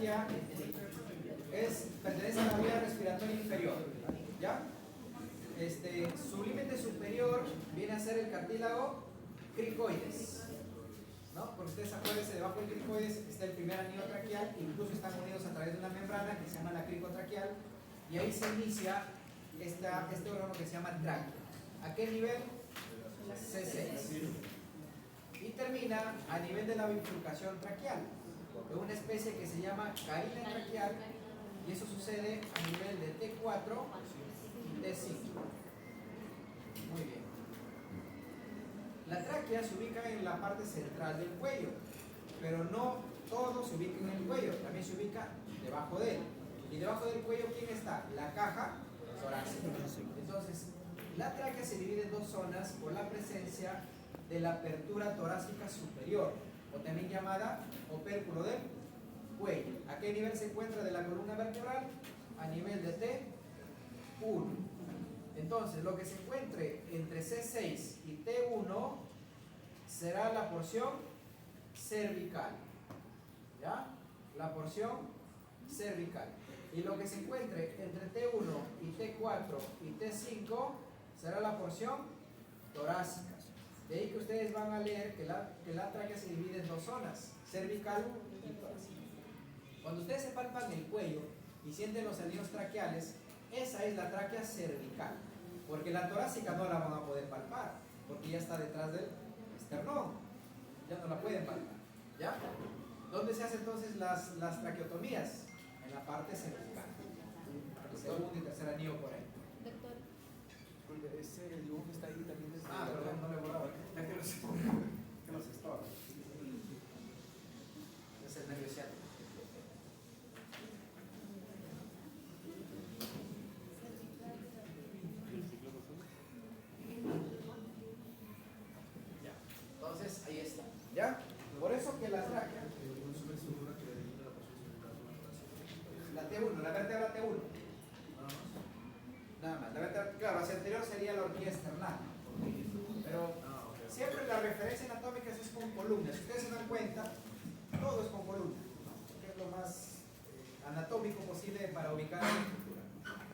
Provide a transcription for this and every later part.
tráquea pertenece a la vía respiratoria inferior, ¿ya? Su límite superior viene a ser el cartílago cricoides, ¿no? Porque ustedes acuérdense, debajo del cricoides está el primer anillo traqueal, incluso están unidos a través de una membrana que se llama la cricotraqueal, y ahí se inicia este órgano que se llama tráquea. ¿A qué nivel? C6. Y termina a nivel de la bifurcación traqueal, de una especie que se llama carina traqueal, y eso sucede a nivel de T4 y T5. Muy bien. La tráquea se ubica en la parte central del cuello, pero no todo se ubica en el cuello, también se ubica debajo de él. Y debajo del cuello, ¿quién está? La caja torácica. Entonces, la tráquea se divide en dos zonas por la presencia de la apertura torácica superior, o también llamada opérculo del cuello. ¿A qué nivel se encuentra de la columna vertebral? A nivel de T1. Entonces, lo que se encuentre entre C6 y T1 será la porción cervical. ¿Ya? La porción cervical. Y lo que se encuentre entre T1 y T4 y T5 será la porción torácica. De ahí que ustedes van a leer que la tráquea se divide en dos zonas, cervical y torácica. Cuando ustedes se palpan el cuello y sienten los anillos traqueales, esa es la tráquea cervical, porque la torácica no la van a poder palpar, porque ya está detrás del esternón, ya no la pueden palpar, ¿ya? ¿Dónde se hacen entonces las traqueotomías? En la parte cervical, el segundo y tercer anillo por ahí. Doctor, Ese dibujo que está ahí también es... Perdón, no le he borrado, ya que nos estorba. Es el nervio ciático. Ya, entonces ahí está, ¿ya? Por eso que la tráquea, la T1, la vértebra T1, nada más, la vértebra, claro, hacia anterior sería la horquilla esternal, pero siempre la referencia anatómica es con columnas. Si ustedes se dan cuenta, todo es con columnas, ¿no? Que es lo más anatómico posible para ubicar la estructura.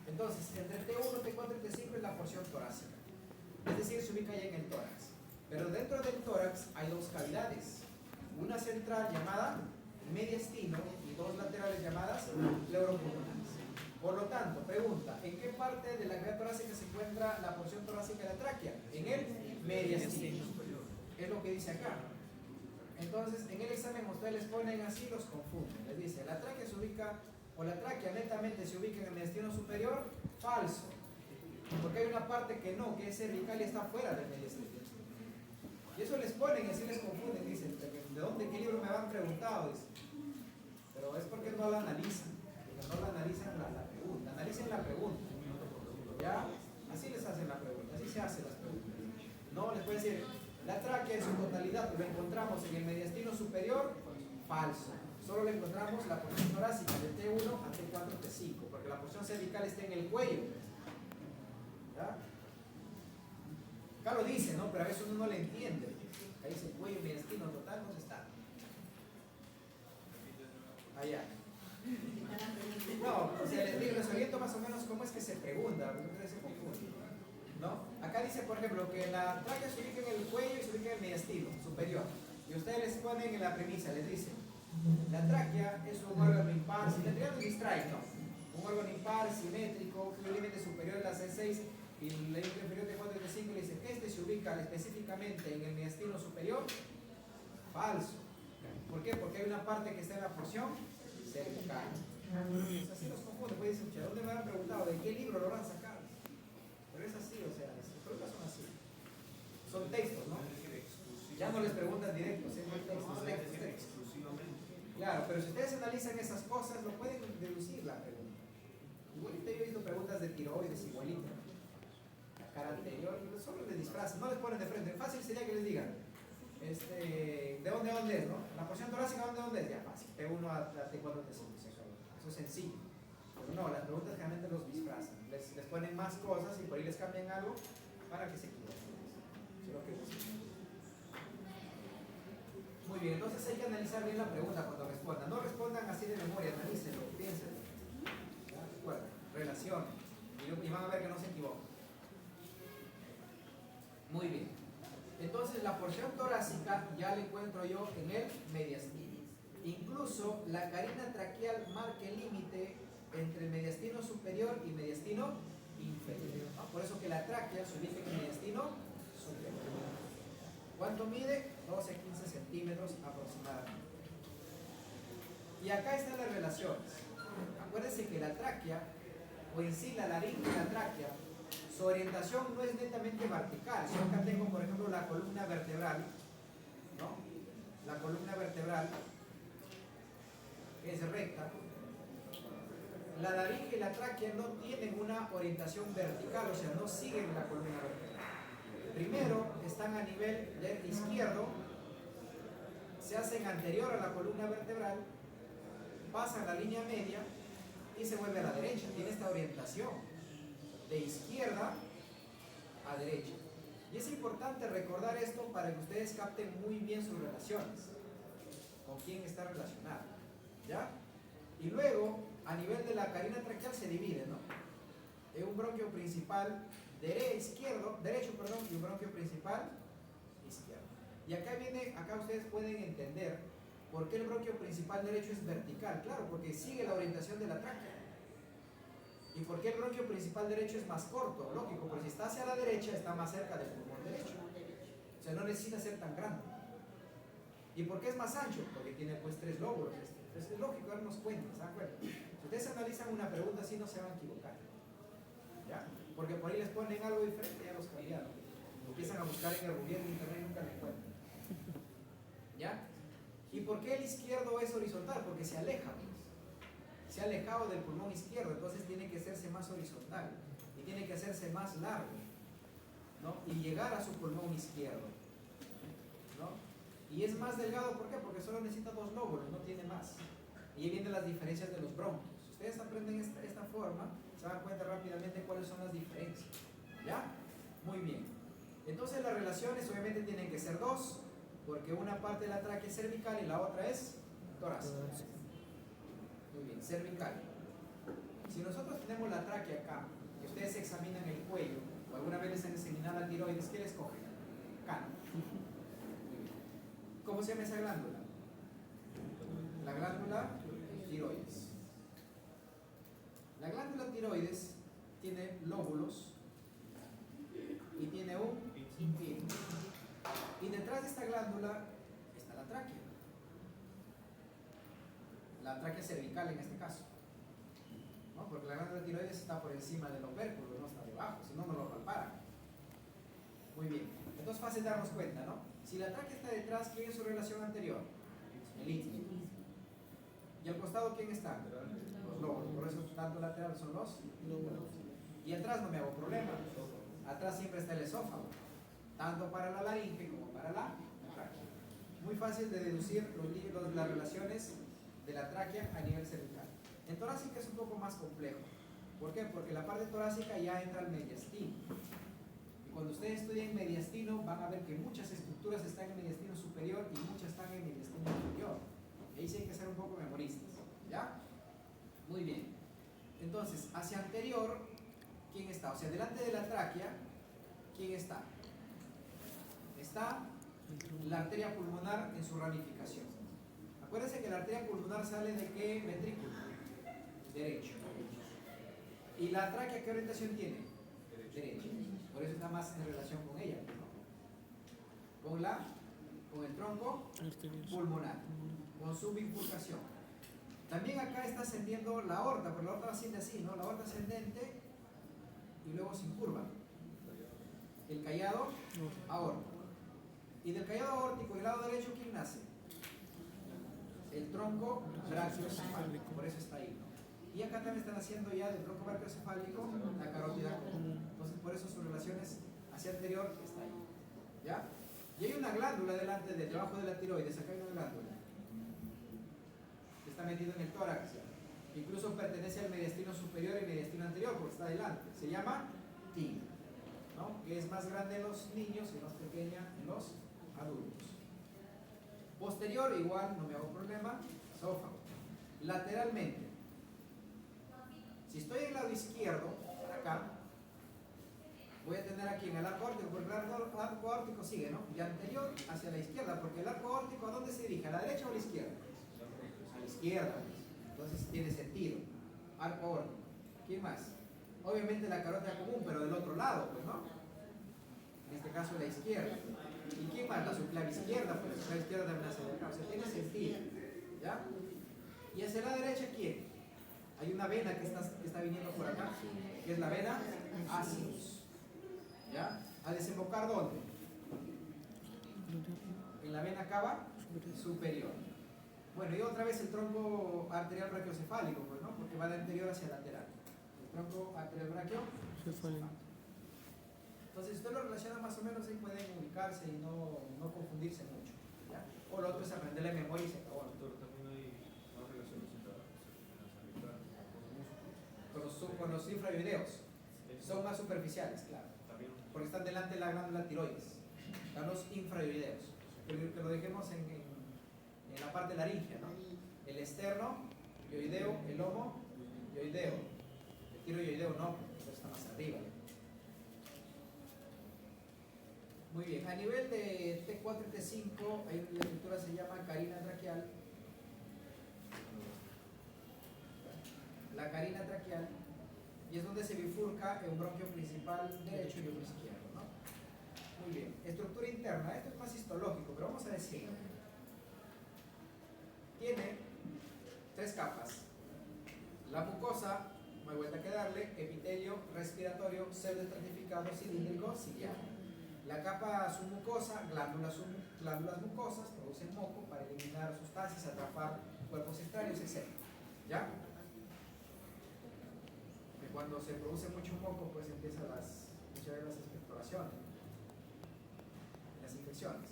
Entonces, entre T1, T4 y T5 es la porción torácica, es decir, se ubica ya en el tórax. Pero dentro del tórax hay dos cavidades, una central llamada mediastino y dos laterales llamadas pleuropulmonares. Por lo tanto, pregunta, ¿en qué parte de la cavidad torácica se encuentra la porción torácica de la tráquea? En el mediastino. Es lo que dice acá. Entonces, en el examen ustedes les ponen así, los confunden. Les dice, la tráquea se ubica, o la tráquea netamente se ubica en el mediastino superior. Falso. Porque hay una parte que no, que es cervical y está fuera del mediastino. Y eso les ponen y así les confunden. Dicen, ¿de dónde, qué libro me han preguntado? Dicen. Pero es porque no la analizan. Porque no la analizan la pregunta. Analicen la pregunta. ¿Ya? Así les hacen la pregunta. Así se hacen las preguntas. No, les pueden decir, la tráquea en su totalidad lo encontramos en el mediastino superior. Falso. Solo le encontramos la porción torácica de T1 a T4, T5. Porque la porción cervical está en el cuello. ¿Ya? Acá lo dice, ¿no? Pero a veces uno no le entiende. Ahí dice cuello, mediastino total, ¿dónde está? Allá. No, o sea, les oriento más o menos cómo es que se pregunta, porque ustedes se confunden, ¿no? Acá dice, por ejemplo, que la tráquea se ubica en el cuello y se ubica en el mediastino superior. Y ustedes les ponen en la premisa, les dicen, la tráquea es un órgano impar, simétrico, no distrae, ¿no? Un órgano impar, simétrico, cuyo límite superior es la C6 y el límite inferior de 4 y de 5, le dicen, este se ubica específicamente en el mediastino superior. Falso. ¿Por qué? Porque hay una parte que está en la porción cervical. Así los confunde, pues dicen, ¿dónde me han preguntado? ¿De qué libro lo van a sacar? Pero es así, o sea, las preguntas son así. Son textos, ¿no? Ya no les preguntan directo, siempre textos. Claro, pero si ustedes analizan esas cosas, lo pueden deducir la pregunta. Igualito yo he visto preguntas de tiroides, igualito. La cara anterior, solo les disfrazan, no les ponen de frente. Fácil sería que les digan, ¿de dónde es, no? La porción torácica, ¿dónde es? Ya fácil, T1 a T4, T5, eso es sencillo. Pero no, las preguntas generalmente los disfrazan, les ponen más cosas y por ahí les cambian algo para que se equivoquen. Eso es lo que buscan. Muy bien, entonces hay que analizar bien la pregunta cuando respondan. No respondan así de memoria, analícenlo, piénsenlo. ¿Ya? Recuerden, relación. Y van a ver que no se equivocan. Muy bien. Entonces la porción torácica ya la encuentro yo en el mediastino. Incluso la carina traqueal marca el límite entre el mediastino superior y mediastino inferior, ¿no? Por eso que la tráquea se ubica en el mediastino superior. ¿Cuánto mide? 12-15 centímetros aproximadamente. Y acá están las relaciones. Acuérdense que la tráquea, o en sí la laringe y la tráquea, su orientación no es netamente vertical. Yo acá tengo, por ejemplo, la columna vertebral, ¿no? La columna vertebral es recta. La laringe y la tráquea no tienen una orientación vertical, o sea, no siguen la columna vertebral. Primero están a nivel del izquierdo, se hacen anterior a la columna vertebral, pasan la línea media y se vuelve a la derecha. Tiene esta orientación de izquierda a derecha. Y es importante recordar esto para que ustedes capten muy bien sus relaciones, con quién está relacionado, ¿ya? Y luego, a nivel de la carina traqueal se divide, ¿no? En un bronquio principal derecho, y un bronquio principal izquierdo. Y acá ustedes pueden entender por qué el bronquio principal derecho es vertical. Claro, porque sigue la orientación de la tráquea. ¿Y por qué el bronquio principal derecho es más corto? Lógico, porque si está hacia la derecha está más cerca del pulmón derecho. O sea, no necesita ser tan grande. ¿Y por qué es más ancho? Porque tiene pues 3 lóbulos. Entonces es lógico darnos cuenta, ¿se dan cuenta? Si ustedes analizan una pregunta así no se van a equivocar, ¿ya? Porque por ahí les ponen algo diferente y ya los cambiaron. Empiezan a buscar en el rubier de internet y nunca lo encuentran, ¿ya? ¿Y por qué el izquierdo es horizontal? Porque se aleja, pues. Se ha alejado del pulmón izquierdo, entonces tiene que hacerse más horizontal y tiene que hacerse más largo, ¿no? Y llegar a su pulmón izquierdo, ¿no? Y es más delgado, ¿por qué? Porque solo necesita 2 lóbulos, no tiene más. Y ahí vienen las diferencias de los bronquios. Si ustedes aprenden esta forma, se dan cuenta rápidamente cuáles son las diferencias, ¿ya? Muy bien. Entonces las relaciones obviamente tienen que ser 2, porque una parte de la tráquea es cervical y la otra es torácica. Muy bien, cervical. Si nosotros tenemos la tráquea acá, y ustedes examinan el cuello, o alguna vez les han examinado la tiroides, ¿qué les cogen? Cano. ¿Cómo se llama esa glándula? La glándula tiroides. La glándula tiroides tiene lóbulos y tiene un pie. Y detrás de esta glándula está la tráquea. La tráquea cervical en este caso, ¿no? Porque la glándula tiroides está por encima del opérculo, no está debajo, si no, no lo palparan. Muy bien, entonces fácil darnos cuenta, ¿no? Si la tráquea está detrás, ¿quién es su relación anterior? El istmo. ¿Y al costado quién está? Los lóbulos, por eso tanto lateral son los lóbulos. Y atrás no me hago problema, atrás siempre está el esófago, tanto para la laringe como para la tráquea. Muy fácil de deducir las relaciones de la tráquea a nivel cervical. En torácica es un poco más complejo. ¿Por qué? Porque la parte torácica ya entra al mediastino. Y cuando ustedes estudian mediastino van a ver que muchas estructuras están en mediastino superior y muchas están en mediastino inferior. Y ahí sí hay que ser un poco memoristas, ¿ya? Muy bien. Entonces, hacia anterior, ¿quién está? O sea, delante de la tráquea, ¿quién está? Está la arteria pulmonar en su ramificación. Acuérdense que la arteria pulmonar sale de qué ventrículo? Derecho. ¿Y la tráquea qué orientación tiene? Derecha. Por eso está más en relación con ella, ¿no? Con el tronco pulmonar, con su bifurcación. También acá está ascendiendo la aorta, pero la aorta asciende así, ¿no? La aorta ascendente y luego sin curva. El callado aórtico. Y del callado aórtico del lado derecho, ¿quién nace? El tronco brachiocefálico, por eso está ahí, ¿no? Y acá también están haciendo ya del tronco brachiocefálico la carótida común. Entonces, por eso sus relaciones hacia anterior está ahí, ¿ya? Y hay una glándula delante, debajo de la tiroides, acá hay una glándula que está metido en el tórax, incluso pertenece al mediastino superior y mediastino anterior porque está adelante, se llama TIG, ¿no? Que es más grande en los niños y más pequeña en los adultos. Posterior, igual, no me hago problema, esófago. Lateralmente, si estoy en el lado izquierdo, para acá, voy a tener aquí en el arco órtico, porque el arco órtico sigue, ¿no? Y anterior hacia la izquierda, porque el arco órtico, ¿a dónde se dirige? ¿A la derecha o a la izquierda? A la izquierda. Entonces tiene sentido. Arco órtico. ¿Quién más? Obviamente la carótida común, pero del otro lado, pues, ¿no? En este caso la izquierda. ¿Y quién más? La subclave izquierda, pues la subclave izquierda también hace de acá. O sea, tiene sentido. ¿Ya? Y hacia la derecha, ¿quién? Hay una vena que está viniendo por acá, que es la vena ácidos. ¿Ya? ¿A desembocar dónde? En la vena cava superior. Bueno, y otra vez el tronco arterial brachiocefálico, pues, ¿no? Porque va de anterior hacia lateral. El tronco arterial brachiocefálico. Entonces, si usted lo relaciona más o menos, ahí pueden ubicarse y no confundirse mucho. ¿Ya? O lo otro es aprender la memoria y se acabó. Con los infravioideos. Son más superficiales, claro. Porque están delante de la glándula tiroides. Están los infravioideos. Que lo dejemos en la parte laringea, ¿no? El externo, yoideo, el homo, yoideo. El tiroyoideo no, porque está más arriba. Muy bien, a nivel de T4 y T5, hay una estructura que se llama carina traqueal. La carina traqueal, y es donde se bifurca un bronquio principal derecho y otro izquierdo, ¿no? Muy bien, estructura interna, esto es más histológico, pero vamos a decirlo. Tiene 3 capas. La mucosa, no hay vuelta que darle, epitelio respiratorio, pseudoestratificado, cilíndrico, ciliar. La capa submucosa, glándulas mucosas, producen moco para eliminar sustancias, atrapar cuerpos extraños, etc. ¿Ya? Cuando se produce mucho moco, pues empiezan muchas veces las expectoraciones, las infecciones.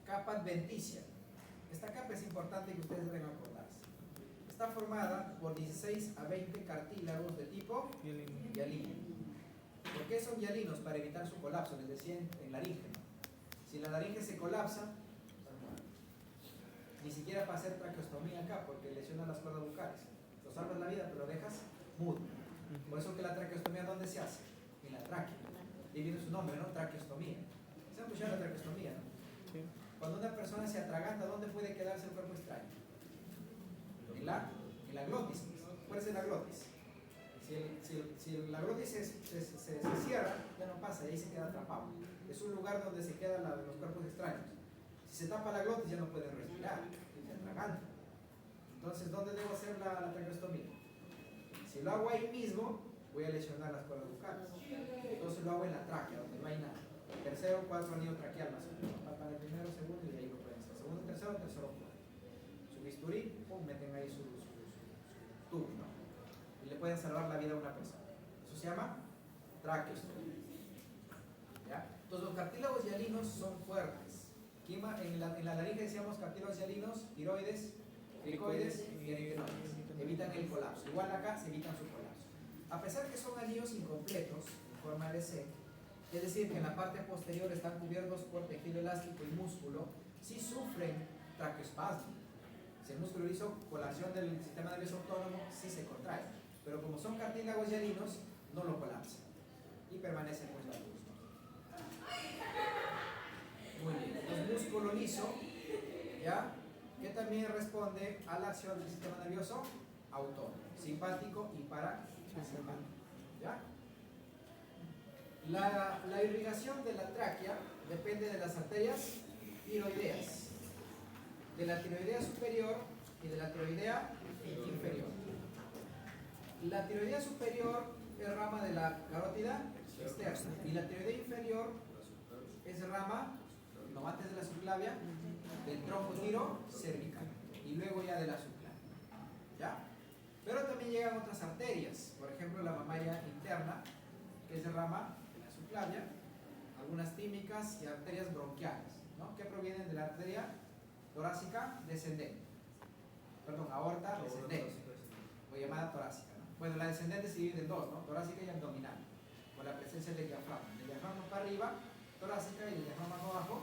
Capa adventicia. Esta capa es importante que ustedes deben acordarse. Está formada por 16 a 20 cartílagos de tipo hialino. ¿Por qué son hialinos? Para evitar su colapso, les decía en laringe. Si la laringe se colapsa, ni siquiera para hacer traqueostomía acá, porque lesiona las cuerdas vocales. Lo salvas la vida, pero lo dejas mudo. Por eso que la traqueostomía, ¿dónde se hace? En la tráquea. Y viene su nombre, ¿no? Traqueostomía. ¿Se han escuchado la traqueostomía, no? Sí. Cuando una persona se atraganta, ¿dónde puede quedarse el cuerpo extraño? En la glotis. ¿Cuál es la glotis? Si la glotis se cierra, ya no pasa y ahí se queda atrapado. Es un lugar donde se quedan los cuerpos extraños. Si se tapa la glotis, ya no puede respirar, se atraganta. Entonces, ¿dónde debo hacer la traqueostomía? Si lo hago ahí mismo, voy a lesionar las cuerdas vocales. Entonces lo hago en la tráquea, donde no hay nada. Tercero, 4 anillo traqueal más o menos. Para el primero, segundo y de ahí lo pueden hacer. Segundo, tercero, su bisturí, pum, meten ahí su tubo, ¿no? Y le pueden salvar la vida a una persona. Eso se llama traqueostomía. ¿Ya? Entonces los cartílagos hialinos son fuertes. En la laringe decíamos cartílagos hialinos, tiroides, cricoides y arytenoides. Evitan el colapso. Igual acá se evitan su colapso. A pesar que son anillos incompletos, en forma de C, es decir, que en la parte posterior están cubiertos por tejido elástico y músculo, sí sufren traqueospasmo. Si el músculo hizo colación del sistema nervioso autónomo, sí se contrae. Pero como son cartílagos hialinos, no lo colapsan. Y permanece pues la luz, ¿no? Muy bien. Entonces, músculo liso, ¿ya? Que también responde a la acción del sistema nervioso autónomo, simpático y parasimpático. ¿Ya? La irrigación de la tráquea depende de las arterias tiroideas, de la tiroidea superior y de la tiroidea inferior. La tiroidea superior es rama de la carótida externa y la tiroidea inferior es rama, no antes de la subclavia, del tronco tiro cervical y luego ya de la subclavia. ¿Ya? Pero también llegan otras arterias, por ejemplo la mamaria interna, que es de rama de la subclavia, algunas tímicas y arterias bronquiales, ¿no? Que provienen de la arteria torácica descendente, perdón, aorta descendente, o llamada torácica, ¿no? Bueno, la descendente se divide en dos, ¿no? Torácica y abdominal, con la presencia del diafragma. El diafragma para arriba, torácica, y el diafragma para abajo,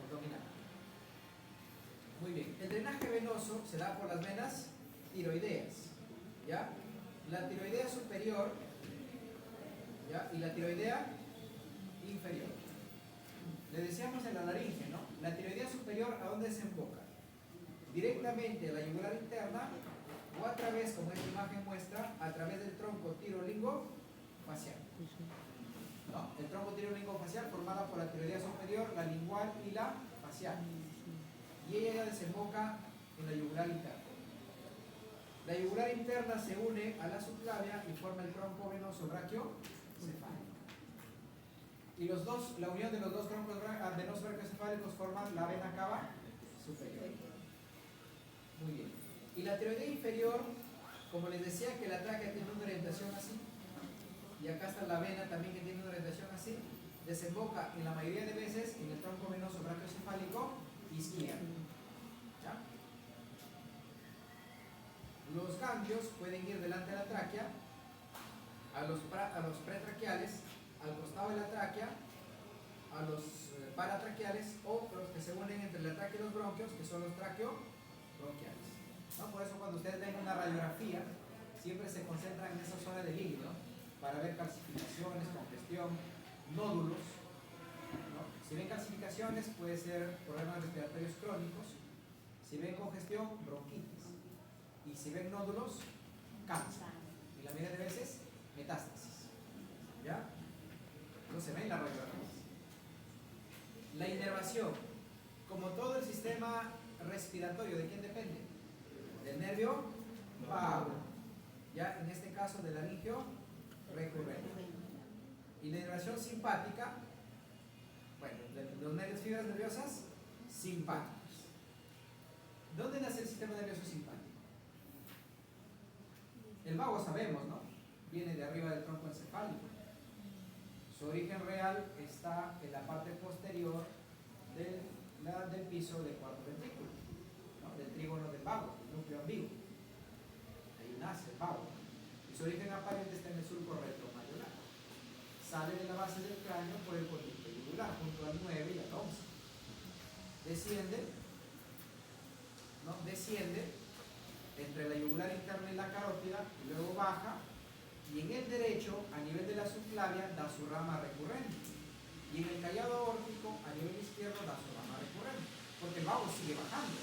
abdominal. Muy bien. El drenaje venoso se da por las venas tiroideas, ¿ya? La tiroidea superior, ¿ya? Y la tiroidea inferior. Le decíamos en la laringe, ¿no? La tiroidea superior, ¿a dónde desemboca? Directamente a la yugular interna o a través, como esta imagen muestra, a través del tronco tirolingo-facial. ¿No? El tronco tirolingo-facial formada por la tiroidea superior, la lingual y la facial. Y ella ya desemboca en la yugular interna. La yugular interna se une a la subclavia y forma el tronco venoso brachiocefálico. Y la unión de los dos troncos venosos brachiocefálicos forman la vena cava superior. Muy bien. Y la tiroidea inferior, como les decía que la tráquea tiene una orientación así, y acá está la vena también que tiene una orientación así, desemboca en la mayoría de veces en el tronco venoso brachiocefálico izquierdo. ¿Ya? Los ganglios pueden ir delante de la tráquea, a los pretraqueales, al costado de la tráquea, a los paratraqueales o los que se unen entre la tráquea y los bronquios, que son los traqueobronquiales. ¿No? Por eso cuando ustedes ven una radiografía, siempre se concentran en esa zona del hígado para ver calcificaciones, congestión, nódulos. ¿No? Si ven calcificaciones, puede ser problemas respiratorios crónicos. Si ven congestión, bronquitis. Y si ven nódulos, cáncer. Y la mayoría de veces, metástasis. ¿Ya? Entonces ven la radiografía. La inervación, como todo el sistema respiratorio, ¿de quién depende? Del nervio vago. Ya en este caso del laringio recurrente. Y la inervación simpática, bueno, los nervios, fibras nerviosas simpáticas. ¿Dónde nace el sistema nervioso simpático? El vago sabemos, ¿no? Viene de arriba del tronco encefálico. Su origen real está en la parte posterior del piso del cuarto ventrículo, ¿no? Del trígono del vago, el núcleo ambiguo. Ahí nace el vago. Y su origen aparente está en el surco retromayoral. Sale de la base del cráneo por el conducto yugular, junto al 9 y al 11. Desciende entre la yugular interna y la carótida, y luego baja, y en el derecho, a nivel de la subclavia, da su rama recurrente. Y en el callado aórtico, a nivel izquierdo, da su rama recurrente. Porque el vago sigue bajando.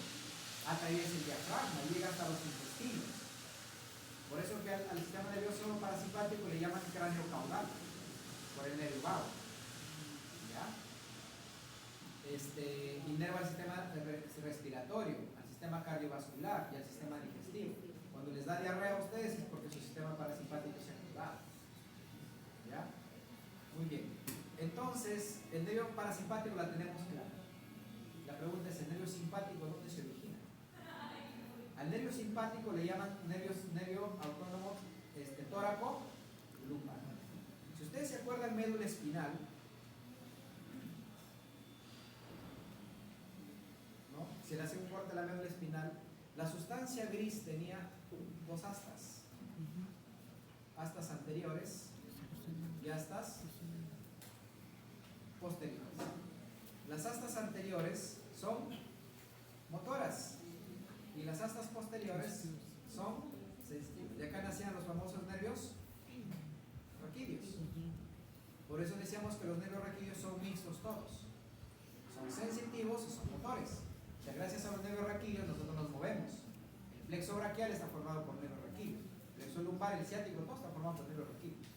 Atraviesa el diafragma, llega hasta los intestinos. Por eso que al sistema nervioso parasimpático le llaman cráneo caudal, por el nervio vago. ¿Ya? Inerva al sistema respiratorio, al sistema cardiovascular y al sistema digestivo. Cuando les da diarrea a ustedes es porque su sistema parasimpático se ha activado. ¿Ya? Muy bien. Entonces, el nervio parasimpático la tenemos clara. La pregunta es, ¿el nervio simpático dónde se origina? Al nervio simpático le llaman nervio autónomo tóraco lumbar. Si ustedes se acuerdan, médula espinal, ¿no? Si le hace un corte a la médula espinal, la sustancia gris tenía dos astas. Astas anteriores y astas posteriores. Las astas anteriores son motoras y las astas posteriores son sensitivas. De acá nacían los famosos nervios raquídeos. Por eso decíamos que los nervios raquídeos son mixtos todos. Son sensitivos y son motores. O sea, gracias a los nervios raquídeos nosotros nos movemos. El plexo braquial está formado por nervios raquídeos. El plexo lumbar, el ciático, todo está formado por nervios raquídeos.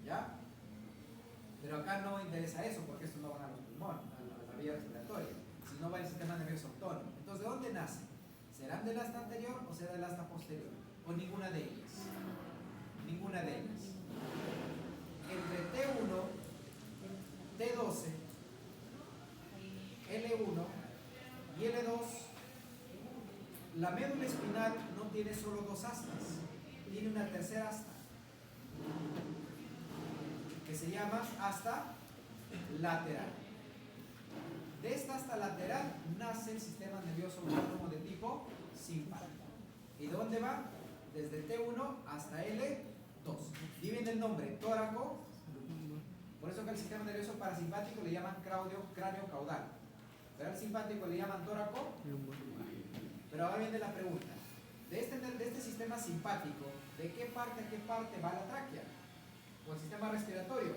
¿Ya? Pero acá no interesa eso porque estos no van a los pulmones, a la vía respiratoria, sino va al sistema nervioso autónomo. Entonces, ¿de dónde nace? ¿Serán del asta anterior o será del asta posterior? ¿O ninguna de ellas? Ninguna de ellas. Entre T1, T12, L1 y L2, la médula espinal no tiene solo dos astas, tiene una tercera asta, que se llama asta lateral. De esta asta lateral nace el sistema nervioso autónomo de tipo simpático. ¿Y de dónde va? Desde T1 hasta L2. Divide el nombre, tóraco. Por eso que al sistema nervioso parasimpático le llaman cráneo caudal. Pero al simpático le llaman tóraco. Pero ahora viene la pregunta. De este sistema simpático, ¿de qué parte a qué parte va la tráquea? O el sistema respiratorio.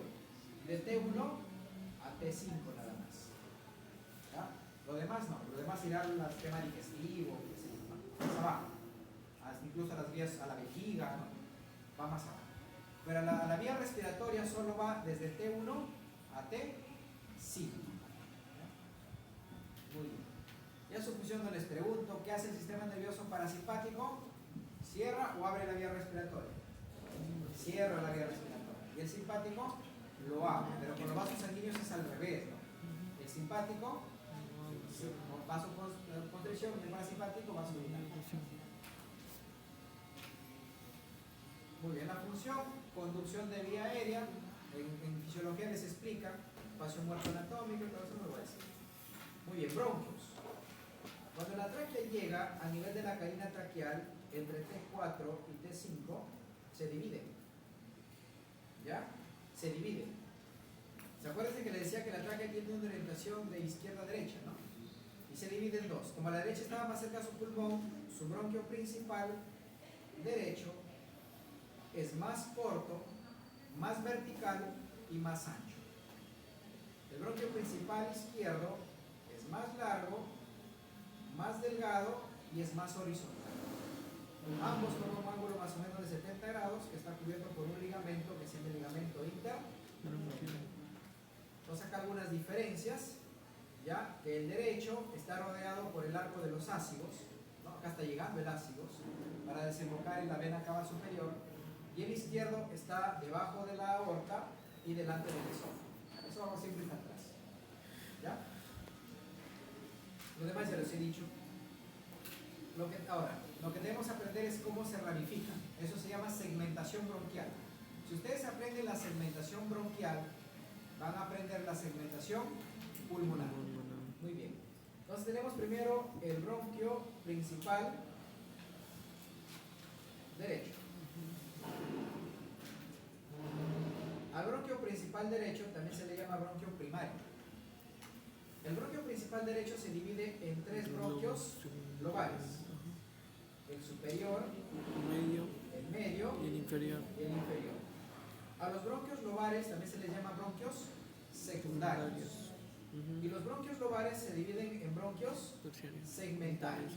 De T1 a T5 nada más. ¿Ya? Lo demás no. Lo demás irá al sistema digestivo, más abajo. Incluso a las vías, a la vejiga, ¿no? Va más abajo. Pero la vía respiratoria solo va desde T1 a T5. Muy bien. Ya su función no les pregunto, ¿qué hace el sistema nervioso parasimpático? ¿Cierra o abre la vía respiratoria? Cierra la vía respiratoria. Y el simpático lo abre, pero con los vasos sanguíneos es al revés, ¿no? El simpático, vasoconstricción, y el parasimpático, vasodilación. Muy bien, la función, conducción de vía aérea, en fisiología les explica, espacio muerto anatómico, todo eso me lo voy a decir. Muy bien, bronquios. Cuando la tráquea llega a nivel de la carina traqueal, entre T4 y T5, se divide. ¿Ya? Se divide. ¿Se acuerdan que les decía que la tráquea tiene una orientación de izquierda a derecha, ¿no? Y se divide en dos. Como la derecha estaba más cerca a su pulmón, su bronquio principal derecho es más corto, más vertical y más ancho. El bronquio principal izquierdo es más largo, más delgado y es más horizontal. Ambos con un ángulo más o menos de 70 grados que está cubierto por un ligamento que se llama el ligamento interno. Entonces acá algunas diferencias, ya que el derecho está rodeado por el arco de los ácidos, ¿no? Acá está llegando el ácidos para desembocar en la vena cava superior, y el izquierdo está debajo de la aorta y delante del esófago. Eso vamos siempre está atrás. ¿Ya? Lo demás ya les he dicho. Ahora, lo que debemos aprender es cómo se ramifican. Eso se llama segmentación bronquial. Si ustedes aprenden la segmentación bronquial, van a aprender la segmentación pulmonar. Muy bien. Entonces tenemos primero el bronquio principal derecho. Al bronquio principal derecho también se le llama bronquio primario. El bronquio principal derecho se divide en tres bronquios lobales. El superior, el medio y el inferior. A los bronquios lobares también se les llama bronquios secundarios. Y los bronquios lobares se dividen en bronquios segmentarios.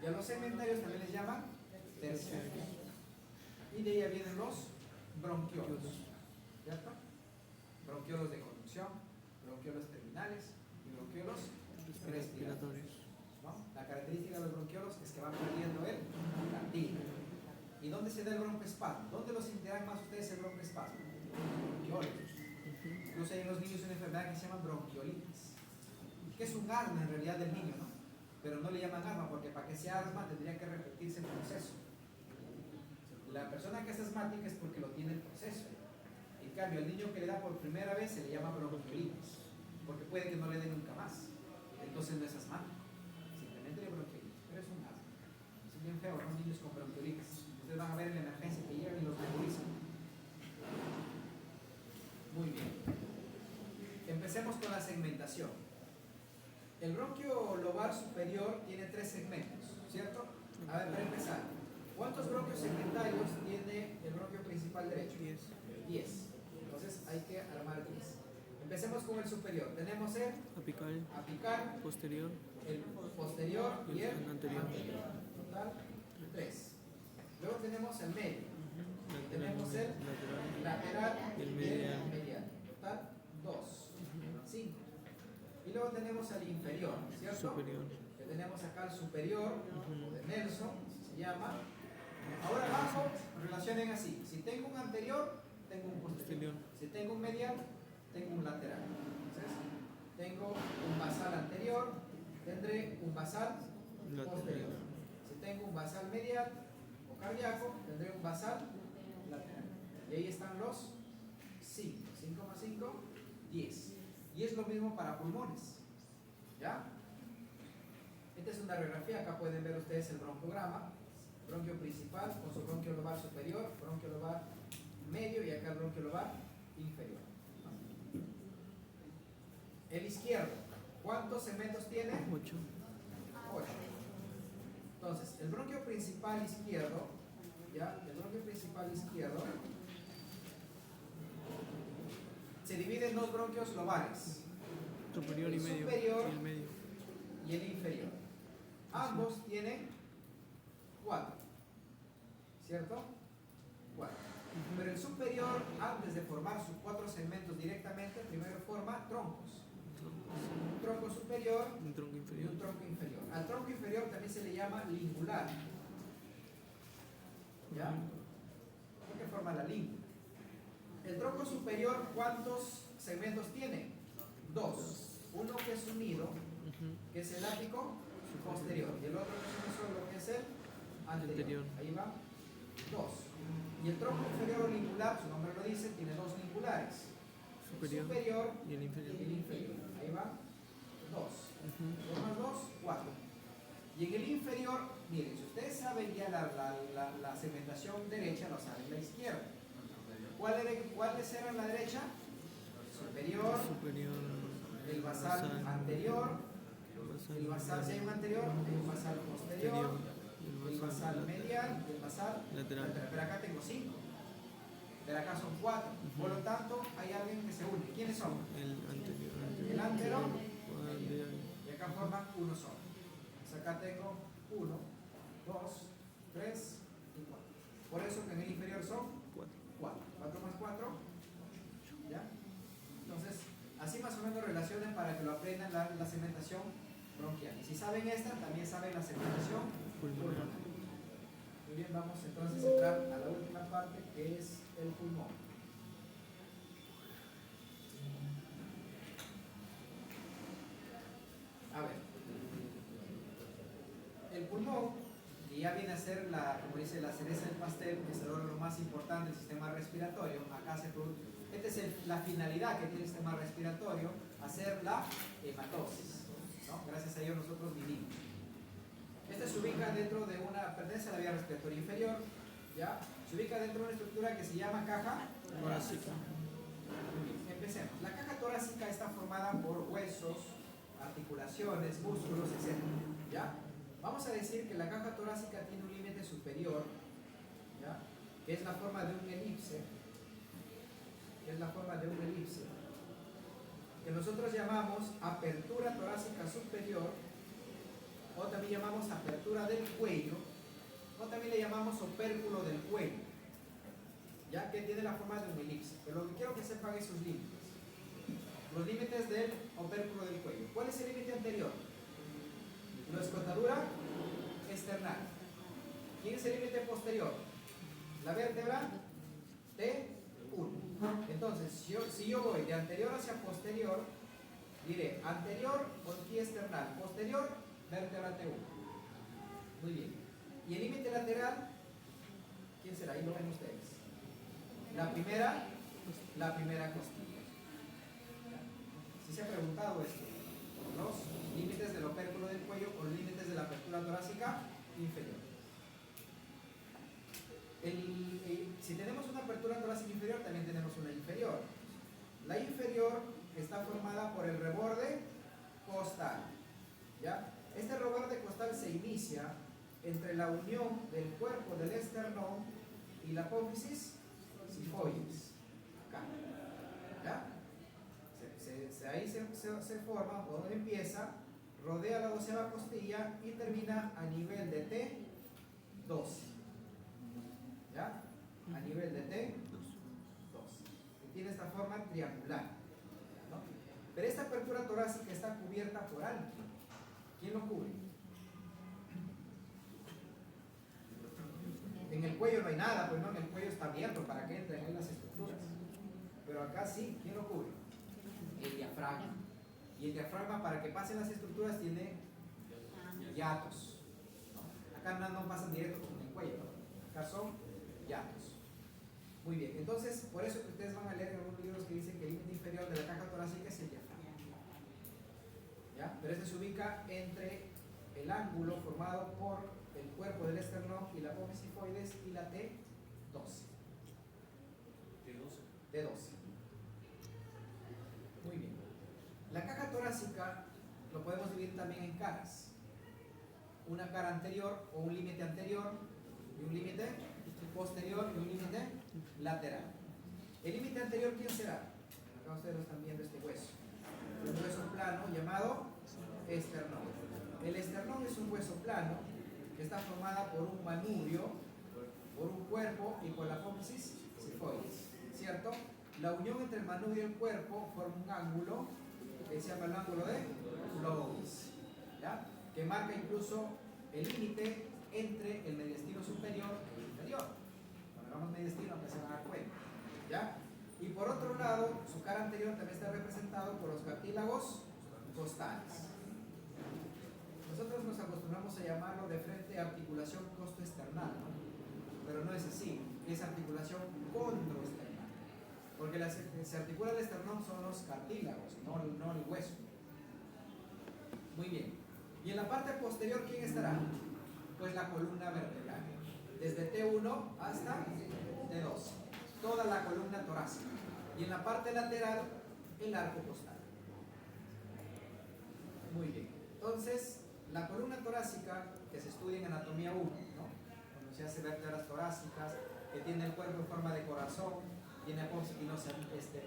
Y a los segmentarios también les llaman terciarios. Y de ahí vienen los bronquiolos. ¿Cierto? Bronquiolos de conducción, bronquiolos terminales y bronquiolos respiratorios. ¿No? La característica de los bronquiolos es que van perdiendo el cartílago. ¿Y dónde se da el broncoespasmo? ¿Dónde los sentirán más ustedes el broncoespasmo? Bronquiolos. Incluso hay en los niños una enfermedad que se llama bronquiolitis, que es un asma en realidad del niño, ¿no? Pero no le llaman asma porque para que sea asma tendría que repetirse el proceso. La persona que es asmática es porque lo tiene el proceso. En cambio, el niño que le da por primera vez se le llama bronquiolitis, porque puede que no le dé nunca más. Entonces no es asmático, simplemente le bronquiolitis, pero es un asma. Es bien feo, ¿no? Niños con bronquiolitis. Ustedes van a ver en la emergencia que llegan y los nebulizan. Muy bien. Empecemos con la segmentación. El bronquio lobar superior tiene tres segmentos, ¿cierto? A ver, para empezar, ¿cuántos bronquios segmentarios tiene el bronquio principal derecho? 10. Entonces hay que armar 10. Empecemos con el superior. Tenemos el apical, posterior, el posterior y el anterior. Total, 3. Luego tenemos el medio. Tenemos el lateral y el medial. Total, 2. 5. Y luego tenemos el inferior, ¿cierto? Superior. Que tenemos acá el superior, o de Nelson, se llama. Ahora abajo, relacionen así. Si tengo un anterior, tengo un posterior. Si tengo un medial, tengo un lateral. Entonces, tengo un basal anterior, tendré un basal posterior. Si tengo un basal medial o cardíaco, tendré un basal lateral. Y ahí están los 5. 5 más 5, 10. Y es lo mismo para pulmones. ¿Ya? Esta es una radiografía. Acá pueden ver ustedes el broncograma. Bronquio principal con su bronquio lobar superior, bronquio lobar medio y acá el bronquio lobar inferior. El izquierdo. ¿cuántos segmentos tiene? 8. 8. Entonces, el bronquio principal izquierdo, ¿ya? El bronquio principal izquierdo se divide en dos bronquios lobales, Superior el y medio. superior Y el medio. y el inferior. Ambos tienen 4, ¿cierto? 4. Pero el superior, antes de formar sus 4 segmentos directamente, primero forma troncos. Un tronco superior Un tronco y inferior. un tronco inferior. Al tronco inferior también se le llama lingular. ¿Ya? ¿Por qué forma la língula? El tronco superior, ¿cuántos segmentos tiene? 2. Uno que es unido, Ujú. que es el ápico posterior, y el otro que es uno solo, que es el anterior. Anterior. Ahí va. 2. Y el tronco inferior o lingular, su nombre lo dice, tiene 2 lingulares. Superior. El superior Y el inferior. y el inferior. Ahí va. 2. Ujú. 2 más 2, 4. Y en el inferior, miren, si ustedes saben ya la segmentación derecha, lo saben la izquierda. ¿Cuáles eran la derecha? Superior, Superior. el basal anterior, el basal, si hay un anterior, hay un basal posterior, el basal medial y el basal lateral. Pero acá tengo 5. Pero acá son 4. Por lo tanto, hay alguien que se une. ¿Quiénes son? El anterior. El antero Anterior. y acá forman uno solo. Entonces acá tengo 1, 2, 3 y 4. Por eso que en el inferior son 4. 4. 4 más 4. ¿Ya? Entonces, así más o menos relacionen para que lo aprendan la segmentación bronquial. Y si saben esta, también saben la segmentación pulmonar. Muy bien, vamos entonces a entrar a la última parte, que es el pulmón. A ver, el pulmón, que ya viene a ser como dice, la cereza del pastel, que es el órgano más importante del sistema respiratorio. Acá se produce, esta es la finalidad que tiene el sistema respiratorio, hacer la hematosis, ¿no? Gracias a ello nosotros vivimos. Este se ubica dentro de pertenece a la vía respiratoria inferior, ¿ya? Se ubica dentro de una estructura que se llama caja torácica. Muy bien, empecemos. La caja torácica está formada por huesos, articulaciones, músculos, etc. ¿Ya? Vamos a decir que la caja torácica tiene un límite superior, ¿ya? Que es la forma de un elipse, que nosotros llamamos apertura torácica superior, o también llamamos apertura del cuello, o también le llamamos opérculo del cuello, ya que tiene la forma de un elipse. Pero lo que quiero que sepan es sus límites. Los límites del opérculo del cuello. ¿Cuál es el límite anterior? La escotadura external. ¿Quién es el límite posterior? La vértebra T1. Entonces, si yo voy de anterior hacia posterior, diré anterior, orquilla external, posterior, vértebra T1. Muy bien. ¿Y el límite lateral? ¿Quién será? Ahí lo ven ustedes. La primera costilla. ¿Sí se ha preguntado esto? Los límites del opérculo del cuello o límites de la apertura torácica inferior. Si tenemos una apertura torácica inferior, también tenemos una inferior. La inferior está formada por el reborde costal, ¿ya? Este reborde costal se inicia entre la unión del cuerpo del esternón y la apófisis sifoides, acá, ¿ya? Ahí se forma, o donde empieza, rodea la 12ª costilla y termina a nivel de T12, ¿ya? A nivel de T12, que tiene esta forma triangular, ¿no? Pero esta apertura torácica está cubierta por algo. ¿Quién lo cubre? En el cuello no hay nada, pues no, en el cuello está abierto para que entren en las estructuras. Pero acá sí, ¿quién lo cubre? El diafragma. Y el diafragma, para que pasen las estructuras, tiene hiatos, ¿no? Acá no pasan directo como en el cuello, ¿no? Acá son hiatos. Muy bien, entonces, por eso que ustedes van a leer en algunos libros que dicen que el límite inferior de la caja torácica es el diafragma, ¿ya? Pero este se ubica entre el ángulo formado por el cuerpo del esternón y la apófisis sifoides y la T12. T12. Muy bien. La caja torácica podemos dividir también en caras. Una cara anterior o un límite anterior y un límite posterior y un límite lateral. El límite anterior, ¿quién será? Acá ustedes lo están viendo, este hueso. Un hueso plano llamado esternón. El esternón es un hueso plano que está formada por un manubrio, por un cuerpo y por la apófisis cifoides, ¿cierto? La unión entre el manubrio y el cuerpo forma un ángulo que se llama el ángulo de Loewis, ¿ya? Que marca incluso el límite entre el mediastino superior y el inferior. Cuando hagamos mediastino, que se van a dar cuenta, ¿ya? Y por otro lado, su cara anterior también está representado por los cartílagos costales. Nosotros nos acostumbramos a llamarlo de frente articulación costoesternal, ¿no? Pero no es así, es articulación condroesternal, porque se articula el esternón son los cartílagos, no el hueso. Muy bien. Y en la parte posterior, ¿quién estará? Pues la columna vertebral, desde T1 hasta T2, toda la columna torácica. Y en la parte lateral, el arco costal. Muy bien. Entonces, la columna torácica, que se estudia en anatomía 1, ¿no? Cuando se hace vértebras torácicas, que tiene el cuerpo en forma de corazón, tiene apófisis espinosa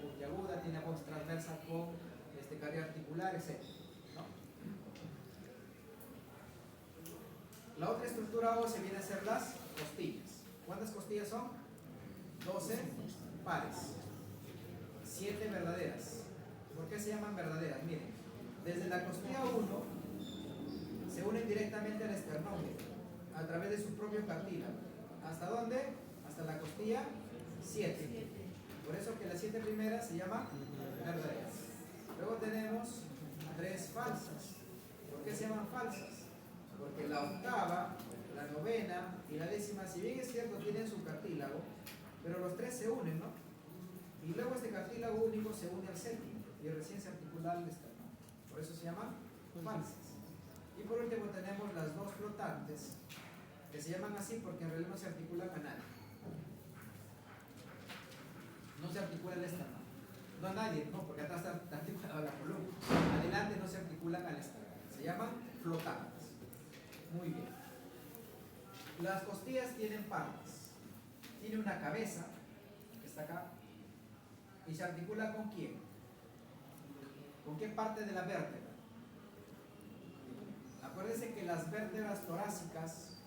puntiaguda, tiene apófisis transversa con cardia articular, etc. ¿No? La otra estructura ósea viene a ser las costillas. ¿Cuántas costillas son? 12 pares, 7 verdaderas. ¿Por qué se llaman verdaderas? Miren, desde la costilla 1 se unen directamente al esternón a través de su propio cartílago. ¿Hasta dónde? Hasta la costilla 7. Por eso que las 7 primeras se llaman verdaderas. Luego tenemos 3 falsas. ¿Por qué se llaman falsas? Porque la octava, la novena y la décima, si bien es cierto, tienen su cartílago, pero los 3 se unen, ¿no? Y luego este cartílago único se une al séptimo y recién se articula el esternón. Por eso se llaman falsas. Y por último tenemos las 2 flotantes, que se llaman así porque en realidad no se articulan a nadie. No se articula el esternón. No a nadie, no, porque atrás está articulada la columna. Adelante no se articulan al esternón. Se llaman flotantes. Muy bien. Las costillas tienen partes. Tiene una cabeza, que está acá, y se articula ¿con quién? ¿Con qué parte de la vértebra? Acuérdense que las vértebras torácicas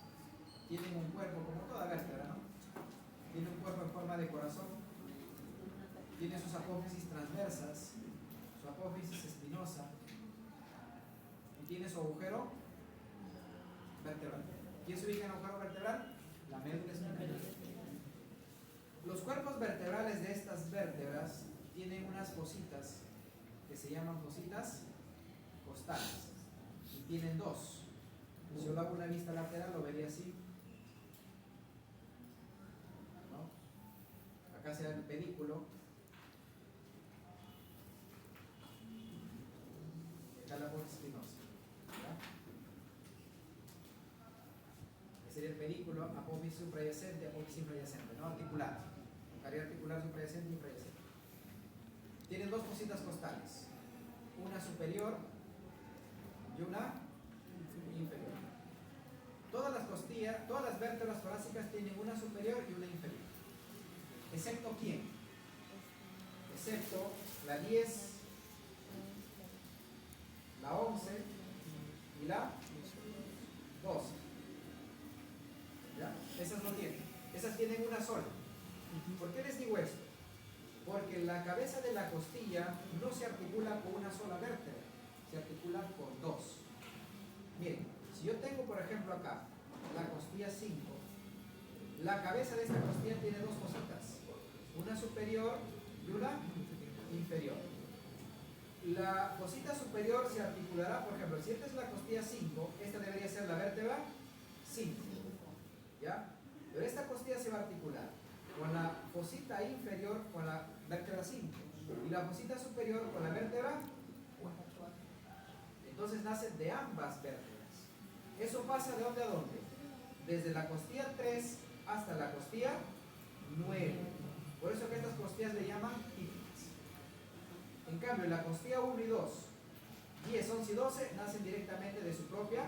tienen un cuerpo, como toda vértebra, ¿no? Tiene un cuerpo en forma de corazón, tiene sus apófisis transversas, su apófisis espinosa, y tiene su agujero vertebral. ¿Quién se ubica en el agujero vertebral? La médula espinal. Los cuerpos vertebrales de estas vértebras tienen unas fositas que se llaman fositas costales. Y tienen 2. Si yo le hago una vista lateral, lo vería así, ¿no? Acá se da el pedículo. Acá la apófisis espinosa. Este sería el pedículo, apófisis suprayacente, apófisis infrayacente, ¿no? Articulado. Caria articular suprayacente y infrayacente. Tienen 2 fositas costales. Una superior y una inferior. Todas las costillas, todas las vértebras torácicas tienen una superior y una inferior. ¿Excepto quién? Excepto la 10, la 11 y la 12. ¿Ya? Esas no tienen. Esas tienen una sola. ¿Por qué les digo esto? Porque la cabeza de la costilla no se articula con una sola vértebra, se articula con 2. Miren, si yo tengo por ejemplo acá la costilla 5, la cabeza de esta costilla tiene 2 cositas, una superior y una inferior. La cosita superior se articulará, por ejemplo, si esta es la costilla 5, esta debería ser la vértebra 5, ¿ya? Pero esta costilla se va a articular con la fosita inferior con la vértebra 5 y la fosita superior con la vértebra 4. Entonces nacen de ambas vértebras. Eso pasa de dónde a dónde? Desde la costilla 3 hasta la costilla 9. Por eso que estas costillas le llaman típicas. En cambio, la costilla 1 y 2 10, 11 y 12 nacen directamente de su propia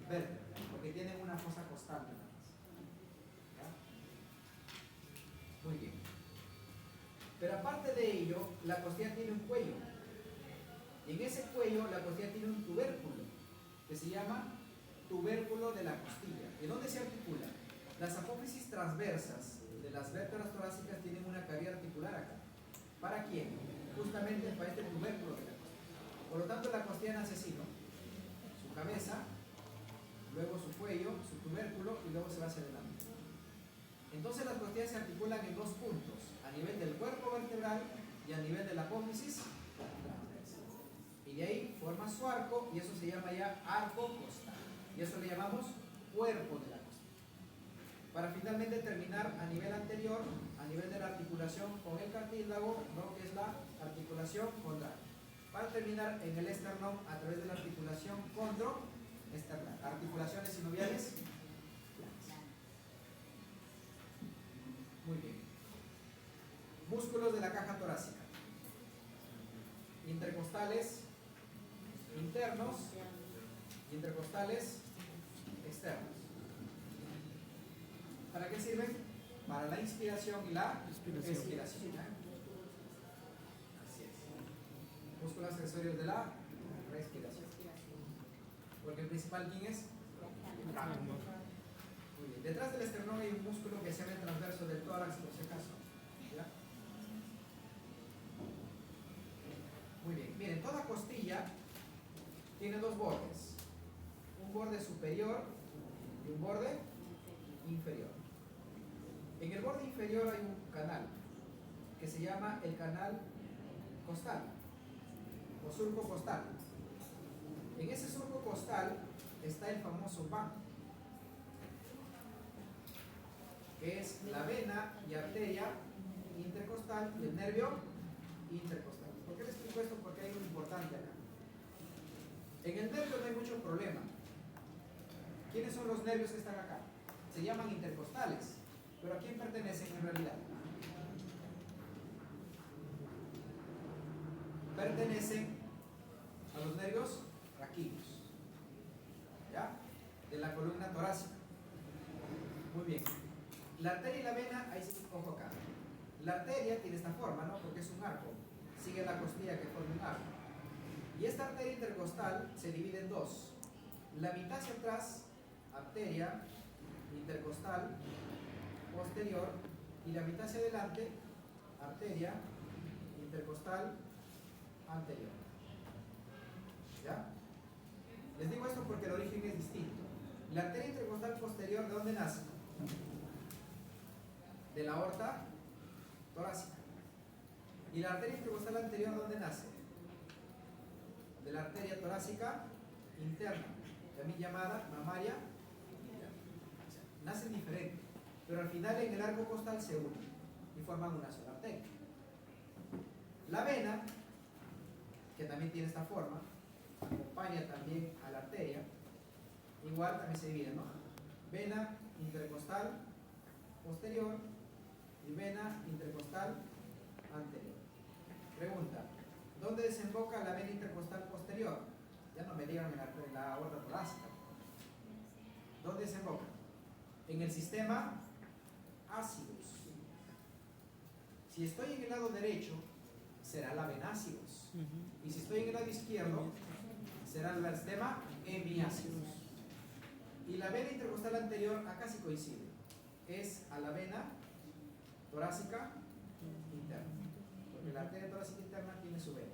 vértebra, porque tienen una fosa costal nada más. ¿Ya? Muy bien. Pero aparte de ello, la costilla tiene un cuello. Y en ese cuello la costilla tiene un tubérculo, que se llama tubérculo de la costilla. ¿Y dónde se articula? Las apófisis transversas de las vértebras torácicas tienen una cavidad articular acá. ¿Para quién? Justamente para este tubérculo de la costilla. Por lo tanto, la costilla nace así, ¿no? Su cabeza, luego su cuello, su tubérculo y luego se va hacia adelante. Entonces las costillas se articulan en dos puntos, a nivel del cuerpo vertebral y a nivel de la apófisis transversal. Y de ahí forma su arco y eso se llama ya arco costal. Y eso le llamamos cuerpo de la costilla. Para finalmente terminar a nivel anterior, a nivel de la articulación con el cartílago, ¿no? Que es la articulación condral. Para terminar en el esternón a través de la articulación condroesternal. Articulaciones sinoviales. Muy bien. Músculos de la caja torácica. Intercostales internos, intercostales externos. ¿Para qué sirven? Para la inspiración y la expiración. Así es. Músculos accesorios de la respiración. Porque el principal, ¿quién es? Muy bien. Detrás del esternón hay un músculo que se llama el transverso del tórax, por si acaso. ¿Ya? Muy bien. Miren, toda costilla tiene dos bordes. Un borde superior y un borde inferior. En el borde inferior hay un canal que se llama el canal costal o surco costal. En ese surco costal está el famoso VAN, que es la vena y arteria intercostal y el nervio intercostal. ¿Por qué les explico esto? Porque hay algo importante acá. En el nervio no hay mucho problema. ¿Quiénes son los nervios que están acá? Se llaman intercostales. ¿Pero a quién pertenecen en realidad? Pertenecen a los nervios raquídeos, ¿ya? De la columna torácica. Muy bien. La arteria y la vena, ahí sí, ojo acá. La arteria tiene esta forma, ¿no? Porque es un arco. Sigue la costilla que forma un arco. Y esta arteria intercostal se divide en dos. La mitad hacia atrás, arteria intercostal posterior, y la mitad hacia adelante, arteria intercostal anterior. ¿Ya? Les digo esto porque el origen es distinto. La arteria intercostal posterior, ¿de dónde nace? De la aorta torácica. ¿Y la arteria intercostal anterior, dónde nace? De la arteria torácica interna, también llamada mamaria interna. O sea, nacen diferentes, pero al final en el arco costal se unen y forman una sola arteria. La vena, que también tiene esta forma, acompaña también a la arteria, igual también se divide, ¿no? Vena intercostal posterior y vena intercostal anterior. Pregunta, ¿dónde desemboca la vena intercostal posterior? Ya no me digan en la aorta torácica. ¿Dónde desemboca? En el sistema ácidos. Si estoy en el lado derecho, será la vena ácidos. Y si estoy en el lado izquierdo, será el sistema hemiácidos. Y la vena intercostal anterior acá sí coincide. Es a la vena torácica interna. Porque la arteria torácica interna tiene su vena,